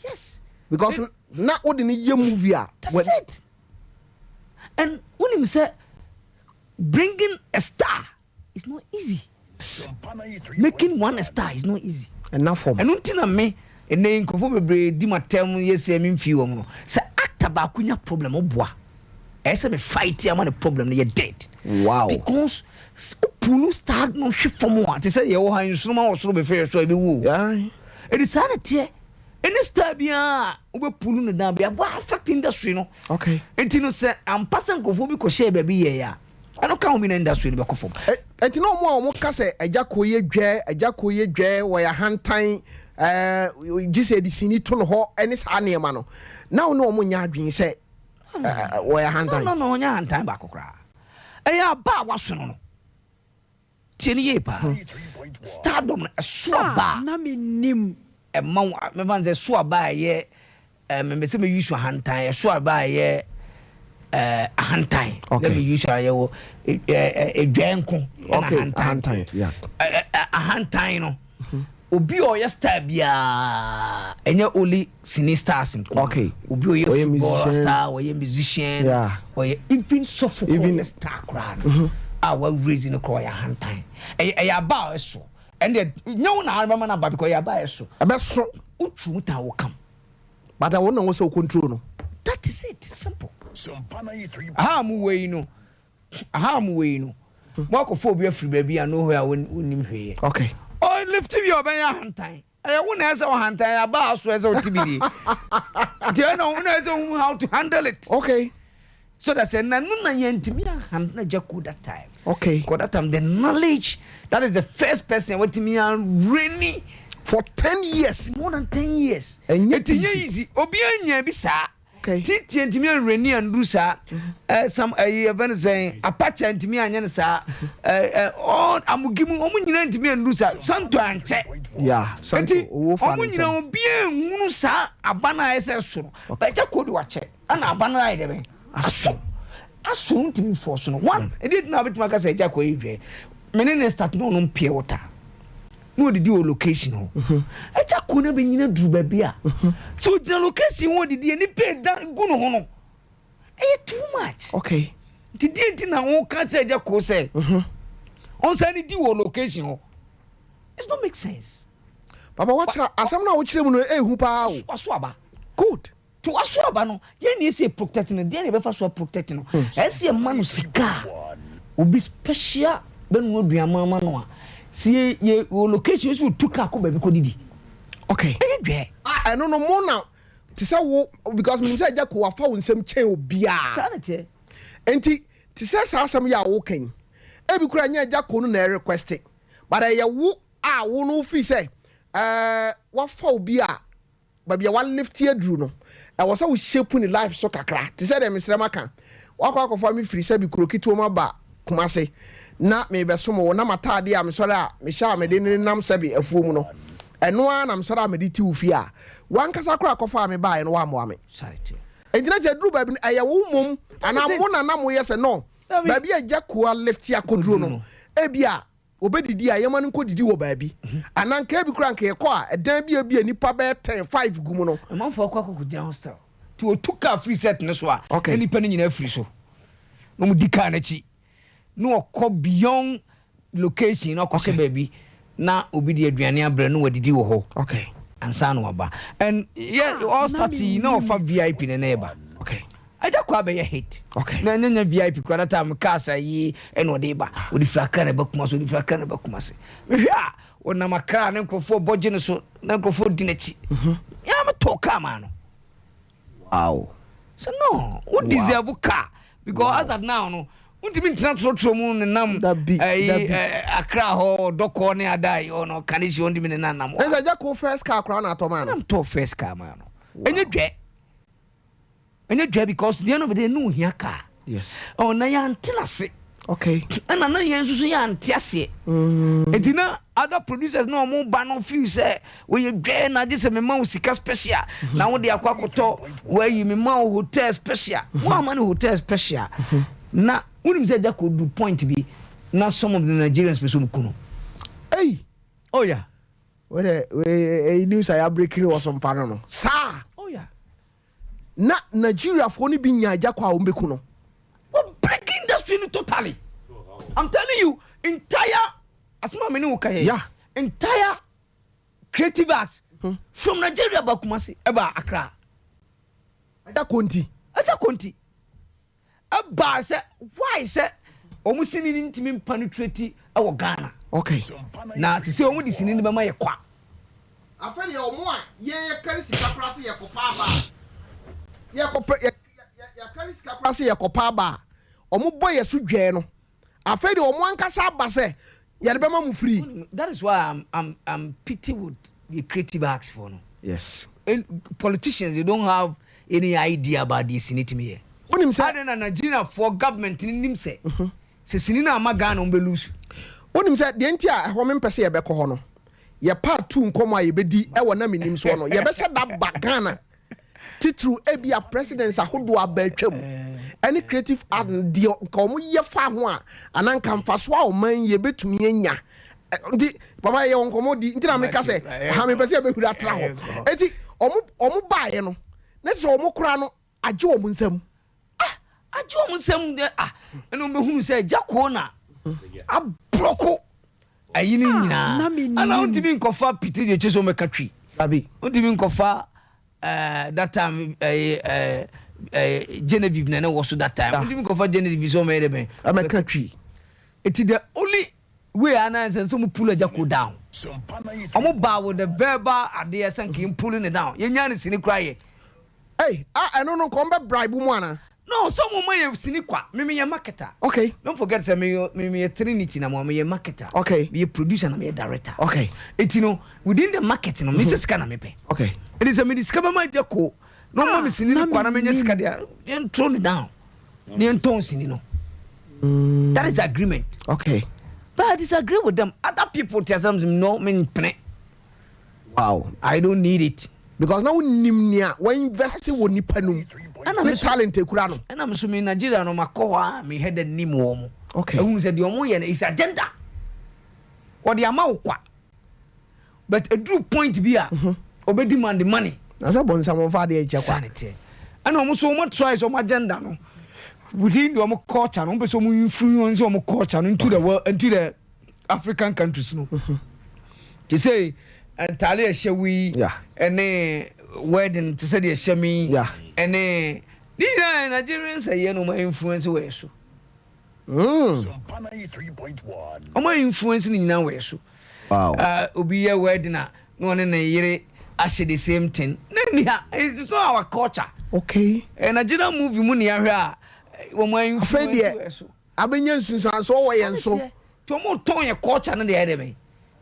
Yes. Because not ordinary movie. That's it. And when him say bringing a star is not easy. Making one a star is not easy. Enough for me. And until me and then conformably di my term yes me few say actor ba kunya problem oboa e say me fight am a problem you're dead. Wow. Because pulu start no hwe from what say ye wo han nsuma wo soro be fair so be wo. Yeah. It is sanity. Any star bia we pulu no down bia what affect industry no. Okay. Enti no say am person conform be share be ye ya. I don't count in industry be conform. Enti no mo ka say eja koye dwe wo ya hantan gise di sini to no ho ene sa na ema no now no mo nya adwen say wo ya hantan no nya hantan ba kokra e ya ba waso no tieni ye pa stardom so ba na me nim e ma me van say so ba ye me se me use hantan so ba ye hantan let me use ye wo dwenko okay hantan yeah hantan no obi o yes star bia enye only cine stars nko okay obi o ye football star musician. or ye musician Yeah. or ye even suffer Even- star crowd we raising the cry hand time e aba eso and the nyawo na alba na ba because e aba eso Abeso. utu ta wo kam But I want to also control no. that is it simple Sompa 93. aha mu we no mo ko fo obi afiri ba bia no ho a wonim hweye Okay. oh lift you oben ya hand time I won't answer hand time aba so as o tibidi do you know how to handle it Okay. so that's a na yentimi hand na jaku that time. Okay. Because that time the knowledge that is the first person what me really For 10 years. more than 10 years. And yet It's easy. Obi anya bi sa. Okay. Titi ntimi anreni andu sa. Some event saying apache ntimi anya sa. On amugimu omu nyina ntimi andu sa. Santo anche. Yeah. Something. Omu nyina obi ehunu sa abana ese soro. Ba ja kodi wache. Ana abana ai debe. Aso ntimi force no. One, e did na betima ka say ja ko yidwe. Menene start no no pie water. No didi o location ho. E ja ko na be nyina duru ba bia. So the location wo didi ni pay dan gu no ho no. E too much. Okay. Didi na wo ka say ja ko say. On say ni di wo location ho. It don't make sense. Papa, what asam na wo kire mu no ehu pa o. Waso aba. Good. To waso aba no, ye ni say protect no, dey na be fa so protect no. E say man no sika. Obi special ben wo duama ma no a. See ye location so tuka ko ba bi ko didi. Okay. E dwe. I don't know more now. To say wo because me say Jacko afa wo nsem chen obia. Sanity. Enti to say asam ya wo ken. E bi kura nya Jacko no na request. But I wo a wo no fi say wa fa obia ba bia wa lift here dru no. E wo say wo shape ni life so kakra. To say dem srema kan. Wa kwa fa mi free say bi kuro kitu ma ba kumase. Na me be so mo na matade a me sore a me sha me de nam sabi afuo mu no. Eno a na me sore a me de ti ufi a. Wan kasa kura kofa me ba e no wa mo ame. Sanity. Entina je dru ba bi eye wo mom ana mo na na mo yese no. Ba bi eja ko lift ya koduro no. E bia obedidi a yema nko didi wo ba bi. Ana nka bi kura nka ye ko a edan bi nipa be 10 5 gumu no. Amanfo akwa kokujia hostel. To otuka free set no so a. Okay. Nipa ni nyina free so. No mu dika na chi. No okọ beyond location no okọ baby na obi di aduane abre no wadidi wo ho. Okay. Ansa no aba. And yeah, all starting no for VIP na neighbor. Okay. Aja kwa be hit. Okay. Na nya VIP kwa that time kasa yi eno de ba. Odi fraka na bakuma so odi fraka na bakuma se. Hwa wona makra na nkrofo boje ne so na nkrofo di na chi. Ya me to car man. Wow. So no, what deserve car because as at now no untimi ntina trotro mu ne nam akra ho doko ne adai ono kanisi ondi me na nam. Eza Jacko first car kura na atoma no. Nam to first car man. Enye dwe because the end of the day no hia car. Yes. Oh na ya ntilase. Okay. Na yen susu ya ntiase. Etina other producers no mo ba no feel say we dwe na je se me ma usika special na wo de akwakoto we yi me ma hotel special. Mo ma no hotel special. Na unim say Jacko do point bi na some of the Nigerians person kuno. Hey. Oh yeah. We news I breaking was some panel no. Sir. Oh yeah. Na Nigeria for ni bi nya Jacko a ombeku no. We're breaking industry totally. I'm telling you, entire asma me no kai. Yeah. Entire creative arts from Nigeria ba Kumasi eba Accra. Jacko nti. Aja konti. Aba say why say omu sini ni ntimi penetrate e wo Ghana. Okay. Na sisi omu di sini ni be ma ye kwa. Afeni omo a ye kari sika kura se ye kopa ba. Ye kopa ye kari sika kura se ye kopa ba. Omo boy ye su dwe no. Afeni omo ankasa ba se ye de be ma mu free. That is why I'm pity with the creative acts for no. Yes. And politicians they don't have any idea about this in me. Unim say Other than Nigeria for government in him say. Se sini na ama Ghana umbe lose. Unim say de ntia ho me mpese ye be ko ho no. Ye part 2 nkomo a ye bedi e wona menim so no. Ye be hye da ba Ghana. Titru ebia presidents ahodo abatwam. Any creative art de nkomo ye fa ho a ananka mfaso a o man ye betumi anya ndi papa ye onkomo di ntina me ka se ha me pese be hura tra ho enti omo baaye no na se omo kura no age omo nsam age omo nsam eno me hunu se jako na a bloko ayini nyina ana ontimi nkofa piti de cheso me katwi abi ontimi nkofa that time Genevieve na was that time ontimi nkofa Genevieve so me de me katwi it is the only way and some pull a jako down. I'm about with the verbal idea and pulling it down. Yan is in a cry. Hey, I don't know, come back bribe woman. No, someone may have seen it. Maybe a marketer. Okay. Don't forget, me a Trinity, and I'm a marketer. Okay. Be a producer and a director. Okay. It's within the marketing, Mrs. Canamepe. Okay. It is a me discover my jako. No more missing in Quanamania, then thrown it down. Near Tonsin, you know. That is agreement. Okay. But I disagree with them. Other people tell them no mean penny. Wow. I don't need it. Because now nimnia we invest in woni panum. And I'm talent e kura no. And I'm assuming Nigeria no makoa me head nim wo. Okay. Who said the omo ye is agenda. What the amount kwa. But a true point be obe demand the money. Na say bon some fa de eja kwa. And almost so much try some agenda no. Within the culture, no person who influence our culture into the world, into the African countries. No, to say entirely shall we, and wedding to say the shami, and these are Nigerians. I know my influence away so. Sompa 93.1. My influence in now way so. Wow. Obi a wedding, no one in a year. Actually, the same thing. It's not our culture. Okay. And Nigerian movie money area. Abenya sunsan so wo yen so to mo ton ye culture na de edeme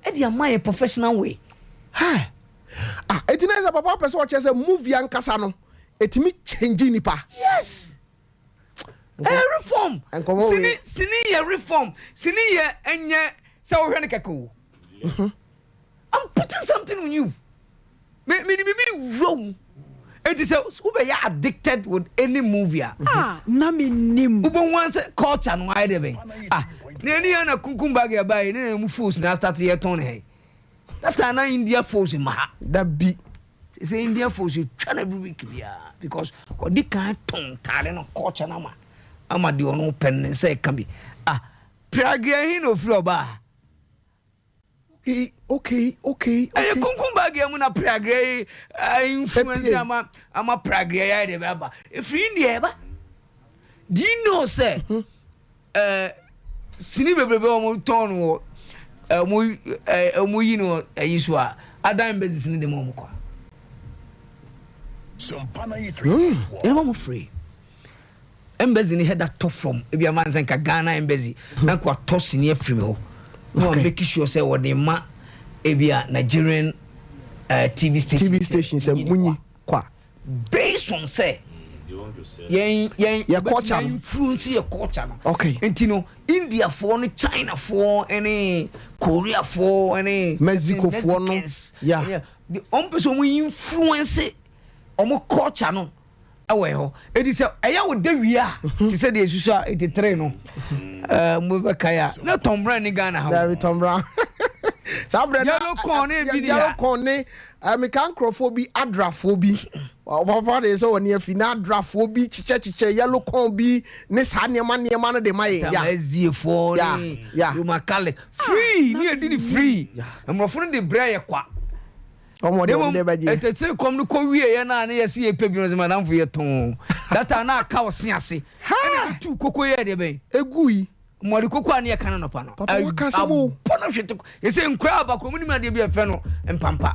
e dia my professional way etina is papa person che say movie ankasa no etimi change nipa yes reform sini ye reform sini ye enye say wo hwe ne keko I'm putting something on you me wrong. It is who be addicted with any movie. Na me nim. Ubo once culture no ide be. Nani ana kunkumba ga bai na mu force na start here ton he. That's an India force in ma. That be. Say India force you try every week bia because what they can ton tale no culture na ma. Ama de ono pen say can be. Prague he no free oba. Okay. Aye kunkumba ga mu na Prague influence ama Prague ya de baba. If in the eba. Do you know say sini bebrebe o ton wo mo yi no ayiso a adam business ni de mo kwa. Sompa 93.1. You know free. Embassy ni head that top from e bia man senka Ghana embassy na kwa toss ni afiri me ho. No make sure say what the ma e bia Nigerian TV station say munyi kwa based on say yen culture influence your culture no. Okay. And you know India for no China for any Korea for any Mexico for no. Yeah. The person we influence omo culture no away ho e di say eya wo da wi a ti say de susu a 83 no mo be kaya na Tom Brown ni Ghana ha David Tom Brown sabre na yellow corn e bi ni yellow corn ne me kan crofobia adrafobia papa de so woni afi na adrafobia chiche yellow corn bi ne sa ne ma no de mai ya ezie for ni you makale free ni edi ni free amrofo no de braye kwa omo de ba je etetre kom no ko wie ye na ye se ye pe bi no madam fo ye ton data na aka osi ase na tu koko ye de be egui mo de koko ane ye kana no pa no papa waka samo pono hwete ye se nkra ba ko munim ade bi afa no mpampa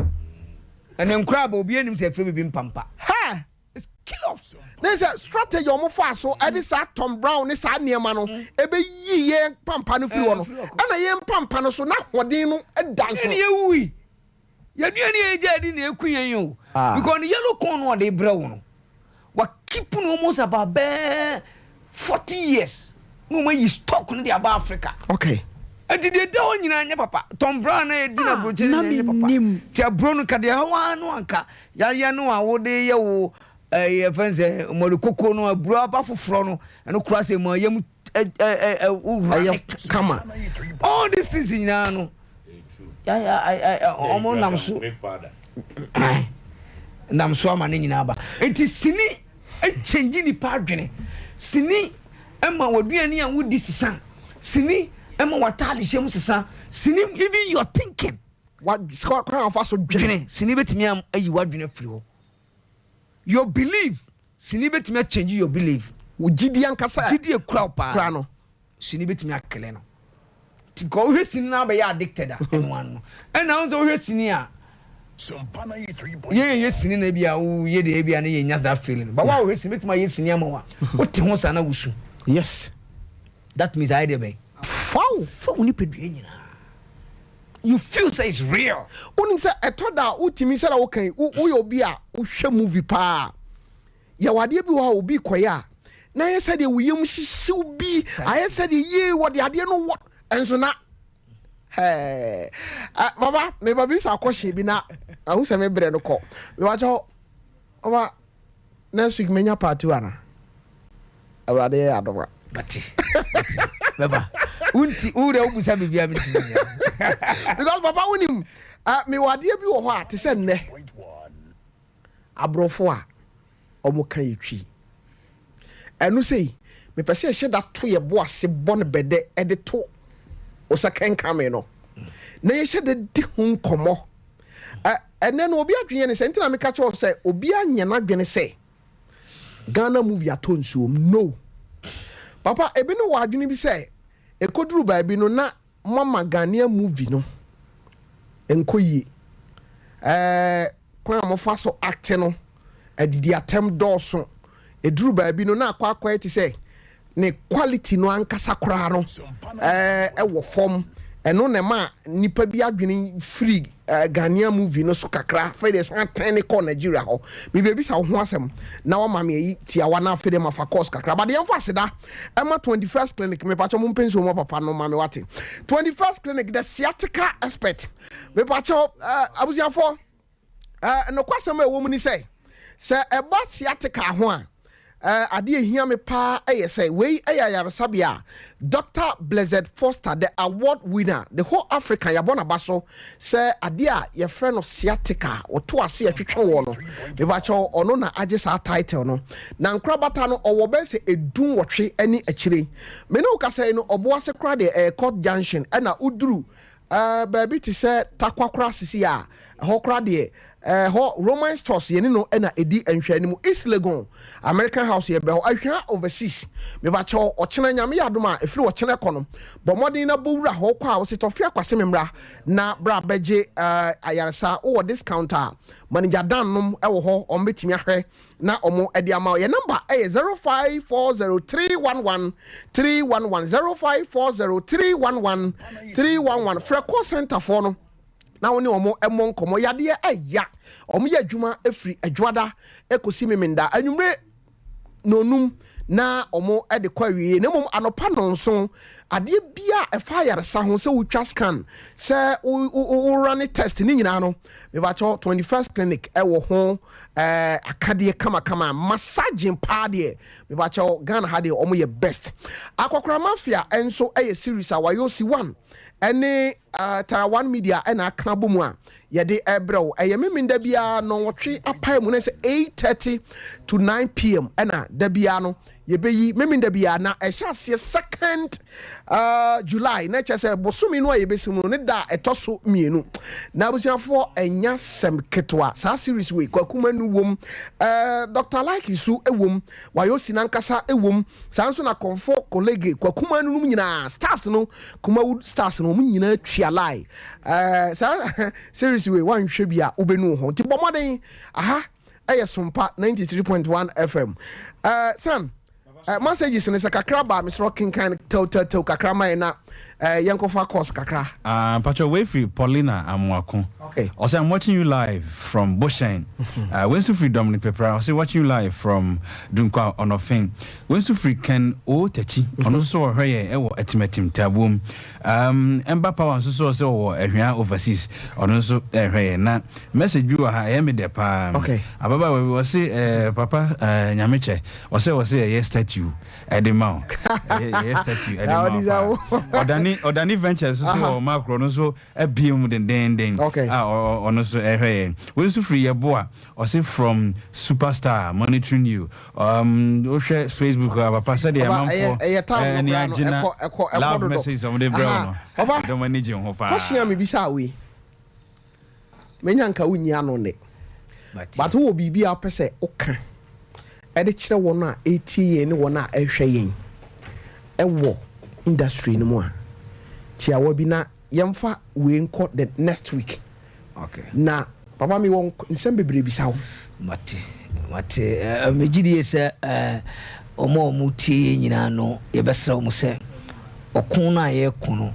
ene nkra ba obi anim se afa bi mpampa ha it's kill off there's a strategy omo fa so e dis Tom Brown ni sa niema no ebe yi ye pampa no firi wo no ana ye pampa no so na hoden no edan so ene ye wi ya duani eja di na ekuyen yo because the yellow corn no dey brew no wa keep no almost about 40 years no man you stock no dey about Africa. Okay. And the dey don nyina anya papa Tom Brown na di na broche nya papa ti abro no ka dey hawa no anka ya no a wo dey ye wo ye fense mo de kokko no abro aba foforo no eno kura se mo yam come on all this things nyina no omo nam so nam so ama ne nyina ba enti sini change ni pa adwene sini ema waduani a wodi sisa sini ema watali hye mu sisa sini even your thinking what kwa fa so dwene sini betimi am ayi wadwene free ho your belief sini betimi change your belief ugidi ankasa gidi ekura pa kura no sini betimi akele no ti go hwe sini na be ya addicted a enwan no na wo so hwe sini a Sompa 93.1 ye sini na bia wo ye de bia na ye nya that feeling but wa hwe sini betimi ye sini ama wa wo te ho sa na wusu yes that means I dey be fow ni pedue nyina you feel say it's real unim say etoda utimi say wo kan wo ye obi a wo hwe movie pa ya wade bi wo obi koya na ye say de wo yem hihyew bi aye say de ye wo de ade no wo enso na baba me babi sa kwhye bi na ahu se me bre no ko me wa cho oba next week menya party ana awrade ya adobra bati baba unti ure obusa bibia me tinya because papa unim me wade bi wo ho a te se nne abrofo a omo kan yetwi enu sei me pese hye da to ye bo ase bo ne bede e de to o second come no na ye hye de di hun komo ene no obi adwene ne se ntina me ka cho se obi anya na adwene se Ghana movie atonsuom no papa ebi no wa adwene bi se ekoduru ba bi no na mama Ghana movie no enkoyi kwa mo fa so act no adidi atem dɔɔso eduru ba bi no na akwa ti se ne quality no ankasa kora no ɛwɔ form ɛno ne ma nipa bi adwene free Ghana movie no so kakra fa de san ten ko Nigeria ho bi bebi sa ho asem na wa mama yi tia wa na after dem afa course kakra ba de yɛmfa aseda ɛma 21st clinic me pacho mo pension mo papa no mama wate 21st clinic the sciatica expert me pacho abuziafo no kwasem a wo mu ni say eba sciatica ho a ade ehia me pa say we ayaresabia Dr. Blessed Foster the award winner the whole Africa yabona baso say ade a ye friend of sciatica oto ase atwetwe wo no me ba cho ono na age sa title no na nkrabata no owo be se edun wotwe ani akire me no ka say no obo ase kra de court junction na uduru baby ti say takwakra sisi a ho kra de ho Roman stores yeni no na edi enhwani mu East Legon American House ye be ho ahwa overseas me ba cho ochena nyame yadoma efiri ochena kono bo modern na bowura ho kwa wo setofia kwase memra na bra beje ayaresa o discounter manager dan nom e wo ho o betimi ahwe na omo edi ama ye number 0540311311 0540311311 Freco Center for no na woni omo emon komo yade aya omo ya adwuma efiri adwada ekosi memenda anwumre nonum na omo ede kwa wie na mom anopa nonso ade bia efa yaresa ho se wutwa scan se run test ni nyina no me ba cho 21st clinic e wo ho akade kama massaging pade me ba cho Ghana hade omo ye best akokora mafia enso eye series awayo si 1 ene Tarawan Media ena aka bomu a yede ebrew meminda bia no wotwe apai mu na se 8:30 to 9 p.m. ena da bia no yebeyi meminda bia na ehyasie 2nd July na chese bosumi no yebesimu ne da etoso mienu na abusiafo enya sem ketwa sa series we kwakuma nu wom Dr. Like su ewom wayo sinankasa ewom sanso na comfort colleague kwakuma nu nyina stars no Kumawood stars no mu nyina twa lie series we wan hwe bia obenu ho ti bomoden aha Sompa 93.1 FM son messages in kakra ba Mr. King kind tell kakra mai na yankofa course kakra Pacho way free Paulina Amwako. Okay. Also I'm watching you live from Boshain. Winston Free Dominic Pepra. Also watching you live from Dunkwa on Ofin. Winston Free Ken O Techi. On also here ewo etimetim tabum. Emba power so ehia overseas. On also here na message you ha me de pa. Okay. Ababa we was say papa nyameche. Was say yes statue. Edema. Yes statue. Edema. Odani Odani Ventures so macro no so ebiem den. Okay. Ono so ehwe. We so free yeboa or say from superstar monitoring you. O share Facebook papa said the amount for love message on the brown. Papa don't manage you ho pa. Question me bisa we. Menya nka wunya no ne. But wo bibia pese oka. E de kire won a etie ne won a ehwe yen. Ewo industry no mu a. Tia wo bi na yemfa we nko the next week. Okay. Na papa mi won nsem bebre bisa wo. Mate megidi se omo tie nyina no ye besra omo se okun na ye kono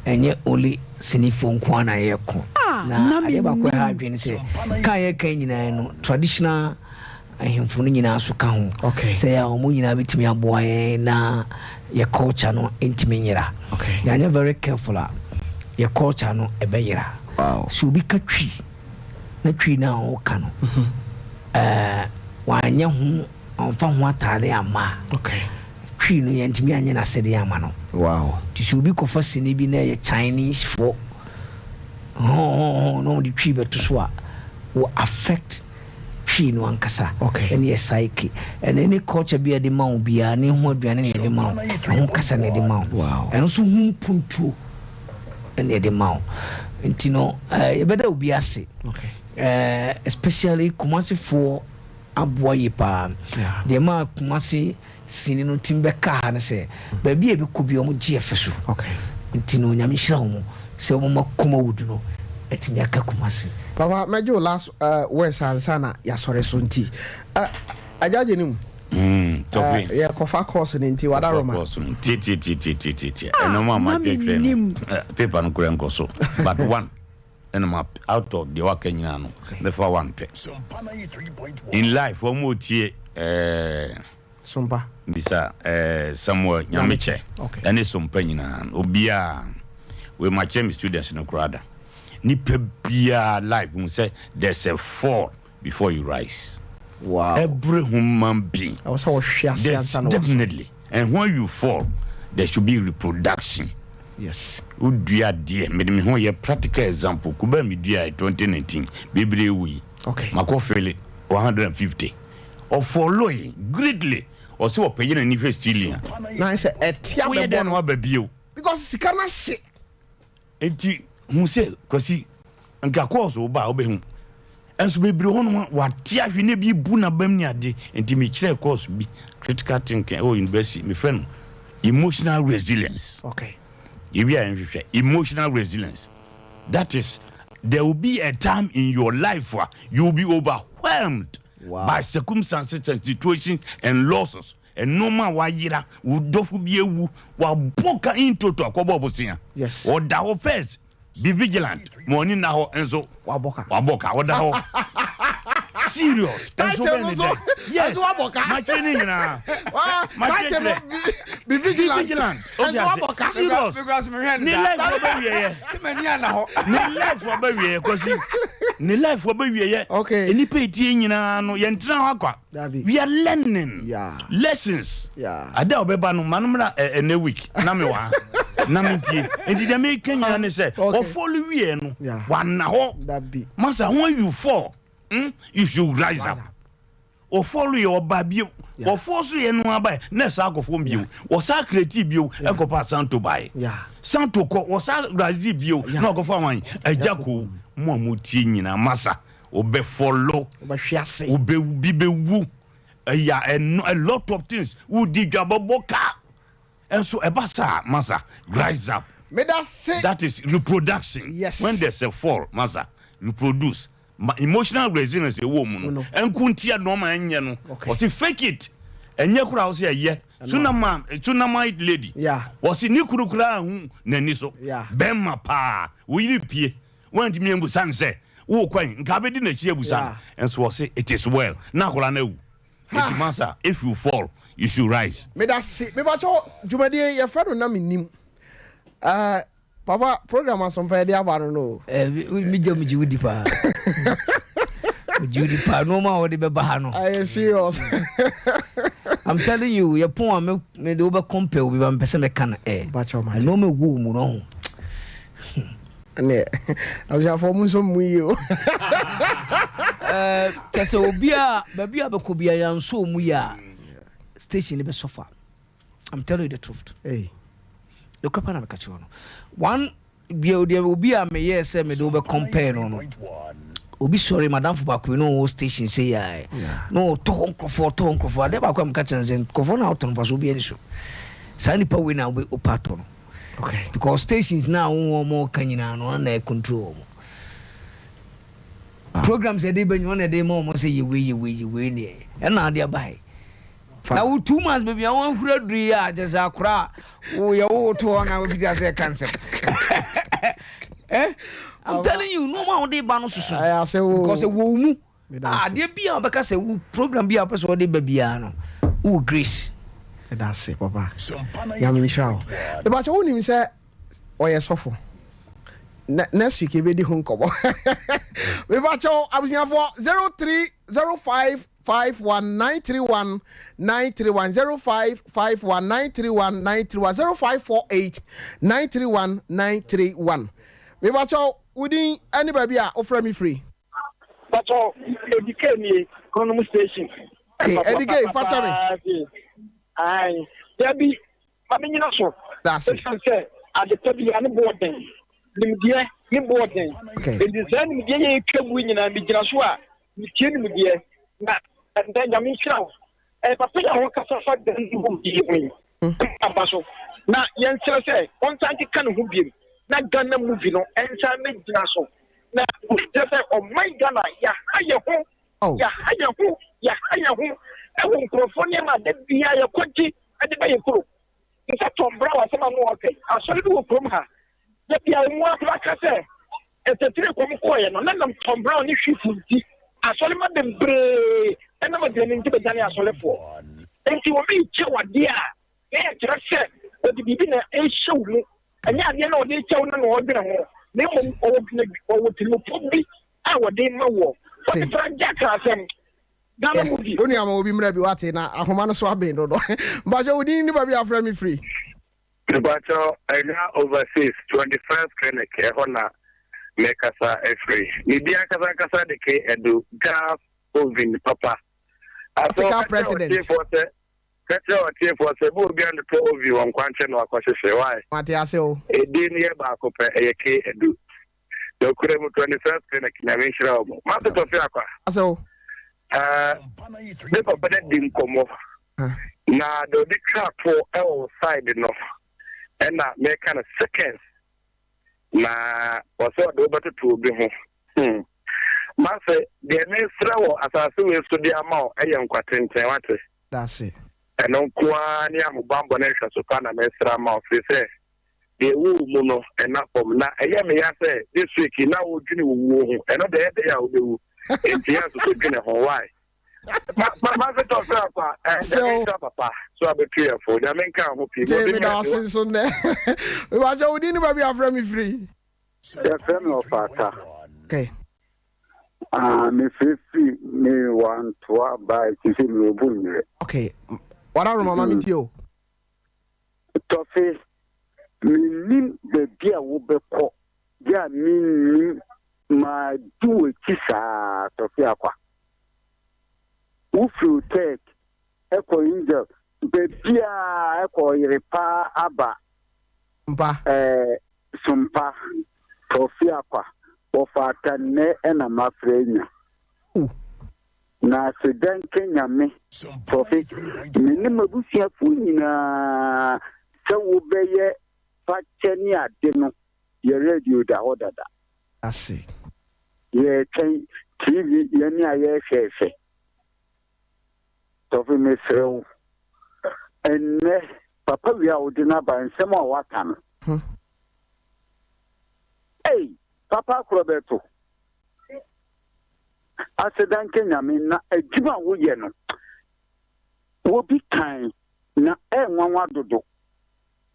enye oli sinifo nko na ye ko na ade ba kwa ha dwen se kan ye kan nyina no traditional ahemfo no nyina so ka ho se ya omo nyina betimi aboa ye na ye culture no entimi nyira ya nya very careful ye culture no ebeyira so bi ka twi na twi na o ka no wanya hu onfa hu atare ama twi no yentimi anye na sede ama no ti so bi ko fa sini bi na ye Chinese for no di twi beto so a will affect twi no ankasa and ye psyche and any culture bi ade ma obi a ne hu aduane ne de ma ho kasa ne de ma and so hu puntu and ye de ma ntino ye beda obi ase especially Kumasi for aboye pa de ma Kumasi sini no timbe ka na se ba bia be ko bi o mo GF so ntino nyame hira ho se o mo makoma wudu no etimi aka Kumasi papa mejo last words ansana ya sore so nti ajaje nim tofi ya kofa course ni nti wada roma ti eno ma twetwe paper no kure nkoso but one and I'm out of the work no before one pe in life one more tie Sompa bisa somewhere nyameche ene Sompa nyina obia we my chem students no crowd ni pe bia life we say there's a fall before you rise. Every human being definitely, and when you fall there should be reproduction. Yes. Udua die me ho ye practical example kuba me dua 2019 bebre wi. Makofele 150 or following greatly or so opeye na ni festilia na say etia be bon wa babio because sika na hye enti hu se kwasi nka course oba obehu enso bebre ho no wa tia hwe na bi bu na bam ni ade enti me kire course bi critical thinking university me friend emotional resilience. Emotional resilience. That is, there will be a time in your life where you will be overwhelmed by circumstances and situations and losses. And no man why yira would do be a woo while boka into to a kobosia. Yes. Or that first be vigilant. Morning now and so waboka. What the serious. Yes, my training now. My training. Be vigilant. Serious. Okay. Any pay no we are learning lessons. Ada obeba no manumra a week. Namewa. Namiti. And the American and say, or follow we no. One now. Master, when you fall, you should rise up. Or follow your baby. Or force you no buy. Next alcohol from you. Or sacred you. Echo pass Santo buy. Santo or sacred you. No go for mine. A jaco. Momutin na massa. Obe follow. Obe woo. And a lot of things. Who did Jaboboka? And so a bassa, massa, rise up. That is reproduction. Yes. When there's a fall, massa, reproduce. Emotional resilience a woman and kuntia no man no or see fake it and yakura say yeah tsunami lady was in Nikura neniso bemma pa we pie when the member san say oh quite cabin a cheer busan and so say it is well now masa if you fall you should rise me that see me bacho jumadi ya fado na minim Papa, program as Sompa dia ba no. Mi je wudi pa. Judy pa no ma wode be ba no. I am serious. I'm telling you, your poem me do be compare we be pese me kan Bacho ma. No me go mu no. Ne. I'm just for mun so mu yo. Kase obi a be ko bia yan so mu ya station be suffer. I'm telling you the truth. Hey. The crap na me catch you no. One bia obi a me yes say me do be compare no. Obi sorry madam for back we no station say ya. No to honkrofo dey back am catch and kofo na out on for so bi any so. Sa nipa we na we opato no. Okay. Because stations now more kanyina no na control. Programs e dey ben one dey more say you we ni. E na dey buy. Now 2 months baby I want kura dri ya just akura wo ye wo to na we be say cancer. I'm telling you no man dey ba no susu. I say wo because wo mu. Dey bia obeka say wo program bia person wo dey ba bia no. Wo grace. That's it, Papa. Yeah, me sure. But you only say, oh yes, suffer. Next week, you be the home cover. We watch out. I was here for 0305 51931 931 0551 931 931 0548 931 931. We watch out. Within anybody offer me free. But all educate me, Economy Station. Okay, educate, father me. Aye, there be. I mean, you know so. That's it. Say at the top of the boarding. The boarding. Okay. The design media came winning and be Joshua. You kill me, dear. And then I mean, show. Papa, I want to suffer the movie. Now, young say, one time you can move him. Not gonna move, you know, and time make Joshua. Now, just say, oh my God, ya hire home. Oh, Ya hire home. I won't perform that be a quantity at the bay of crew. In fact, Tom Brown, some more okay. I saw you from her. Let me have more like I say. It's a 3 coin, and then Tom Brown is shooting. I saw him at the bray, and I'm going to the Daniel Solefo. And he will be Chowa, dear. Yeah, just said, but the beginner ain't show me. And yet, you know, they tell no order. They won't open or to look for me. Our day, no war. But the Frank Jackson. Only am will be maybe what in a Homano swabbing, but you didn't never be afraid me free. But I now overseas 21st clinic, Hona, make us a free. Nidia Kazakasa de K and do gas ovin papa. I saw president. Petro team for the book behind the pro of you on Quanchen or Quashe. Why? Matiaso, a dinner back up a K and do. The 21st clinic, Navisha, Master of Yaka. So, the papa didn't come off. Now, the trap for outside enough. And that make kind of seconds. Now, what's all the better to be home? Master, the next row as I see is to the amount I am quite. That's it. And on Kuania Mubambonesha Sukana Mesra mouth, they say, the woo mono and not from now. I am say this week, now would you woo, and not the other I will do. It's the answer to Guinea Hawaii. Master of Papa, and so Papa, so I'll be clear for the main camp of people. We watch out, we didn't be afraid me free. The friend of Pata. Okay. Me free, me want to buy to see me boom. Okay. What are Mama Mitio? Toffee, me the dear will be caught. Yeah, me my do it, Toffee Aqua. If you take Echo Angel, baby, Echo Repa Abba, Sompa, Toffee Aqua, of Atane and a Mafrena. Na sedan Kenya me Prophet minimum busia funina se wo beye fakeni ade no ye radio da odada ase ye ten TV ye ni aye hwehwe to fi me sew enne papa wi a odi na ba nsem a wata no hey papa Roberto Asedan Kenya me na adwuma wo ye no wo bi kan na nwanwa dodo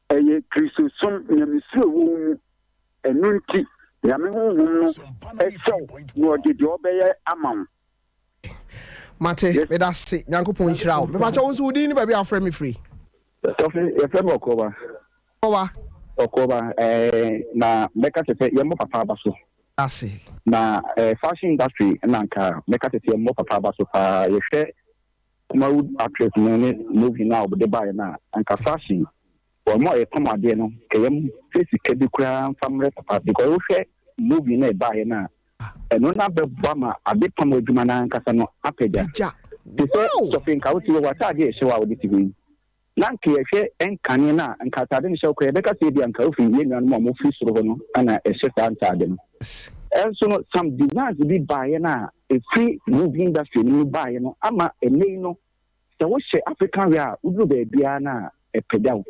eye Kristo sum nyamisu wo mu enunti nyame honhom no esew no odede obeye amam Mate, me that's it. Nyankopon nhyira wo. Me ba cha wo nso udi ni ba bi afrɛ me free. Sofi, e fẹ́ mọ̀ ọkọ̀ wa. Ọkọ̀ wa, na mẹ́ka tẹ̀fẹ́ yẹ mọ́ papa abaso. Ase. Na fashion industry na nka mẹ́ka tẹ̀fẹ́ yẹ mọ́ papa abaso pa yẹ fẹ́ Kumawood actress ní movie náà ọ̀bọ̀dé báyìí náà nka fashion wọ́n mọ̀ ẹ̀ tọ́mọ̀ adé no kẹ̀yẹ́ mu fèsì kẹ́bi kura family papa because ó fẹ́ movie náà báyìí náà ẹ̀nu náà bẹ bọ́ àmà adé pàmò adwuma náà nkasa no apẹ̀dá. Tẹ̀sẹ̀ Sofi nka ó ti wọ wàtá adé ẹ̀ṣẹ̀ wa ọ̀dẹ ti wí. Nanke yɛhwɛ nkane no a nkatade no hyɛ wokɔ yɛbɛka sɛ bi anka wofiri yɛ nuanom a mofiri soro hɔ no ana ɛhyɛ saa ntade no ɛnso no some designs bi baeɛ no a ɛfiri movie industry no mu baeɛ no ama ɛnɛi no sɛ wohyɛ african wear a woduru baabiara no a ɛpɛgya wo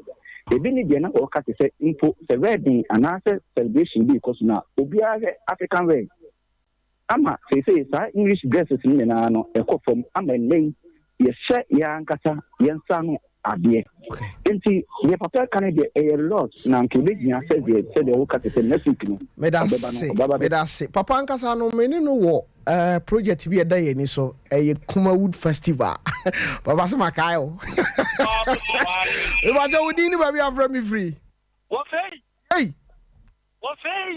ebi ne deɛ na wɔka te sɛ mpo sɛ wedding anaasɛ celebration bi kɔ so no a obiara hwɛ african wear ama seesei saa English dresses no nyinaa no ɛkɔ fam ama ɛnɛi yɛhyɛ yɛn ankasa yɛn nsa no adie enti ye papa kan de a lot na nke begina say de wo ka tete next week no me da se papa ankasa no me ni no wo project bi e da ye ni so e Kumawood festival papa se makayo e ba jo wudi ni ba bi afra me free wo fei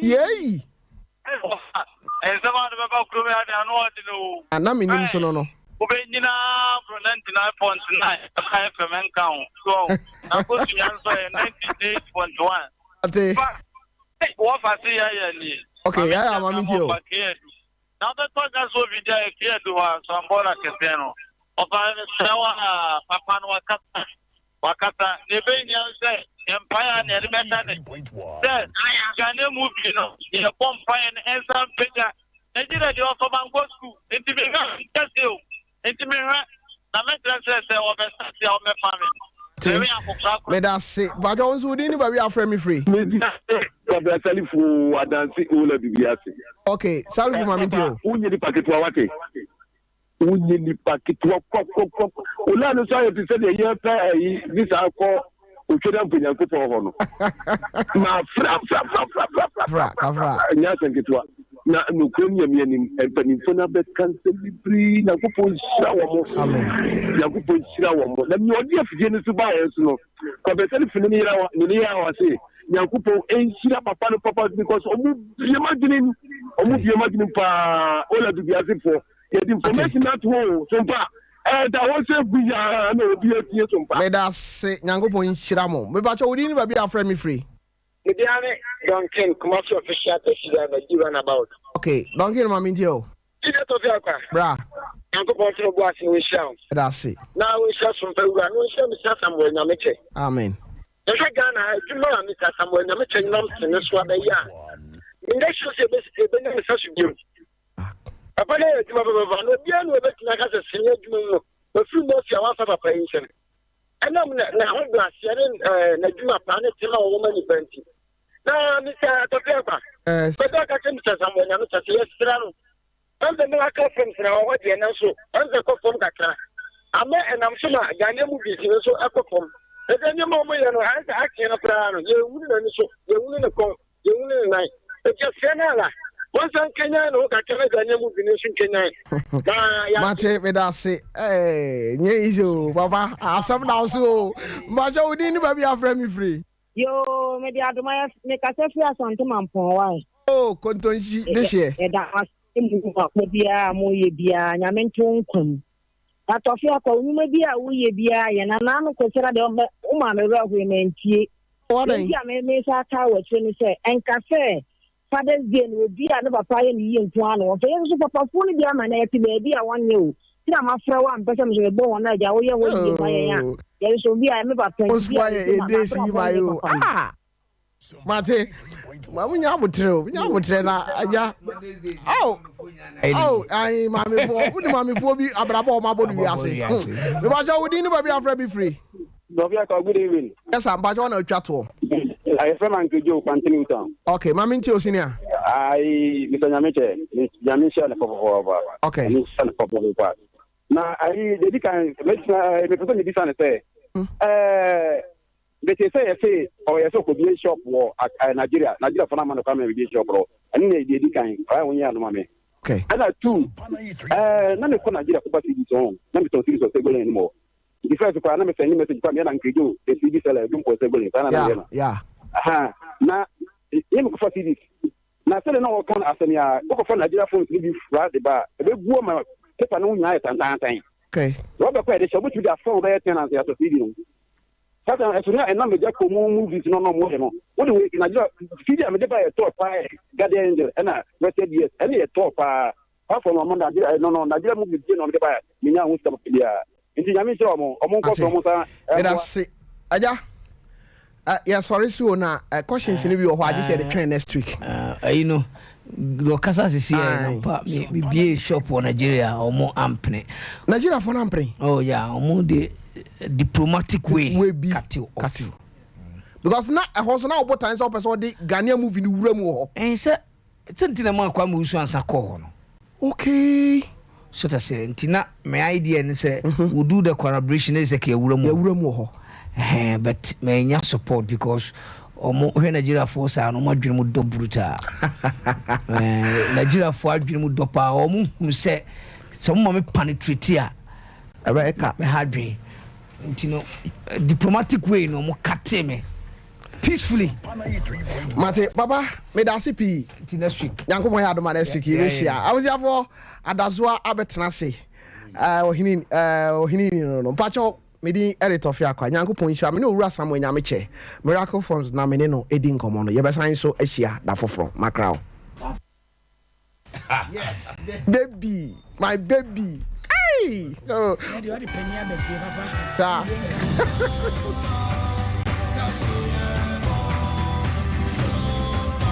yey e sama no ba kuro me anu odi no ana me nim so no Ubenina from 99.9 FM count. So, I go to answer 98.1. What I see here, okay, I am a meteor. Now the talk has will be there here to us, Sambola Casino. Of Papa Wakata, Nebanian say, Empire and Elementary. Then, I can move, you know, in a bomb fire and some picture. And did I also go school? Into the just you. Enti me hwa na me transfer say o be say o me family. Me da se ba jo nso di ni ba wi afre me free. Me di o be salifu adansi o la bibiase. Okay, salifu mami ti o. Unye di paketu awake. Unye di paketu kok. O la no so you say dey pa yi this akọ o tweda mpunya ko to ho no. Ma fra. Nya senketu na no krom yam yanim empanimfo na be cancel libri na kupo shira wo mo amen na kupo shira wo mo na mi odi afije ni so ba yesu no ko be sele fini ni ya wa se na kupo enshira papa no papa because omu bie maginin pa ola du biase fo ye di information that wo Sompa da wo se buya na obi atie Sompa me da se nyangopo nshira mo me ba cho odi ni ba bi afre me free. Mediane Duncan commercial official that you run about. Okay, Duncan mami ndio. Ida to fi akwa. Bra. Yanko ponto bo ase we shall. That's it. Now we shall from Peru. No shall Mr. Samuel Nyameche. Amen. The Ghana, you know Mr. Samuel Nyameche nom in this one ya. In that show say be no such you. Apale ti ba no bia no be tina ka se senya dwuma no. Ba fu mo fi awa fa papa yin. Enam na ho glass yare na dwuma pa ne tima wo mani banti. Na Mr. Topiakwa. Yes. But I can tell someone I'm such a strong. I'm the miracle from what you know so. I'm the cook from Kaka. I'm and I'm sure Ghana movies so I perform. But then your moment you know I can't apply. You wouldn't so you wouldn't come. You wouldn't night. But just Senala. Once I'm Kenya, no, I can't Ghana movie nation Kenya. Mate, me da se. Hey, nyezo, papa. Asam na so. Macha udi ni ba bi afre me free. Yo, me di aduma me ka se fi asonto mampon wa. Oh, kontonji de she. E da asimu ko bia mo ye bia nyame ntonkum. Na to fi akọ nwuma bia wo ye bia ye na na no kwesira de o ma me ra hu me ntie. O da yi. Me sa ta wo che ni se enka se Father's Day no bia ne papa ye ni ye ntu ano. Fe ye so papa fu ni bia ma na ye ti be bia wan ye o. Ti na ma fra wa mpesa me je bo won na ja wo ye wo ye ma ye ya. There is be I never play. Mate, munya abutre na aja. Ai mami fo bi abrabo o mabo bi ase. Me ba jo wudi ni ba bi afra bi free. Topiakwa, good evening. Yes, I'm ba jo na twa to. I from Uncle Joe continue town. Okay, mami nti o senior. Mr. Nyameche, Nyameche na popo. Okay. Nyameche na popo. Na ai dedi kan me person ni bisa na say they say or yes ko bi shop wo Nigeria for na man come bi shop ro ani na dedi kan ai won ya no mame Okay. And I two, none of Nigeria for series on. Let me talk series of Segway anymore. The first one, I'm sending message from Yan and Credo, the CD seller, don't for Segway. Yeah. Now, you for series. Now, send no can ask me, look for Nigeria phones, maybe flat the bar, a big woman, paper no night and time. Okay. Robert Quay, which you have found their tenants at the video. As soon as number just movies, no more. What do we in a job? Feed them by a top fire, Guardian Angel, and I rested yes, any a top half of Amanda, no, Nigeria movies on the buyer. You know, who's coming here. Into Yamishomo, Omonko, and I say, Aja. Yeah, sorry, so now questions in you. I just said the train next week. You know, Lokasa is here. Me be a shop for Nigeria or more ampne. Nigeria for ampne. Oh yeah, or more the diplomatic way. We be cut you. Because now I was now what times up as all the Ghanaian movie in the room. And sir, it's something a man come with answer call. Okay. So to say, Tina, my idea and say we'll do the collaboration is a room. But may not support because when Nigeria force are no more dream with brutal. Nigeria for dream with dopa or who say some mommy penetrate here. A hard dream. You know, diplomatic way no more cut me peacefully. Mate, Baba, me da CP. Next week. Yanko mo ya do next week. I was here for Adazwa Abetrase. Ohini no. Pacho me di editor fi akwa. Yanko pon hira me no wura Samuel Nyameche. Miracle Forms na me ne no edi nkomo no. Ye be san so ahia da foforo makrao. Yes. Baby, my baby. Hey. Oh. Sir.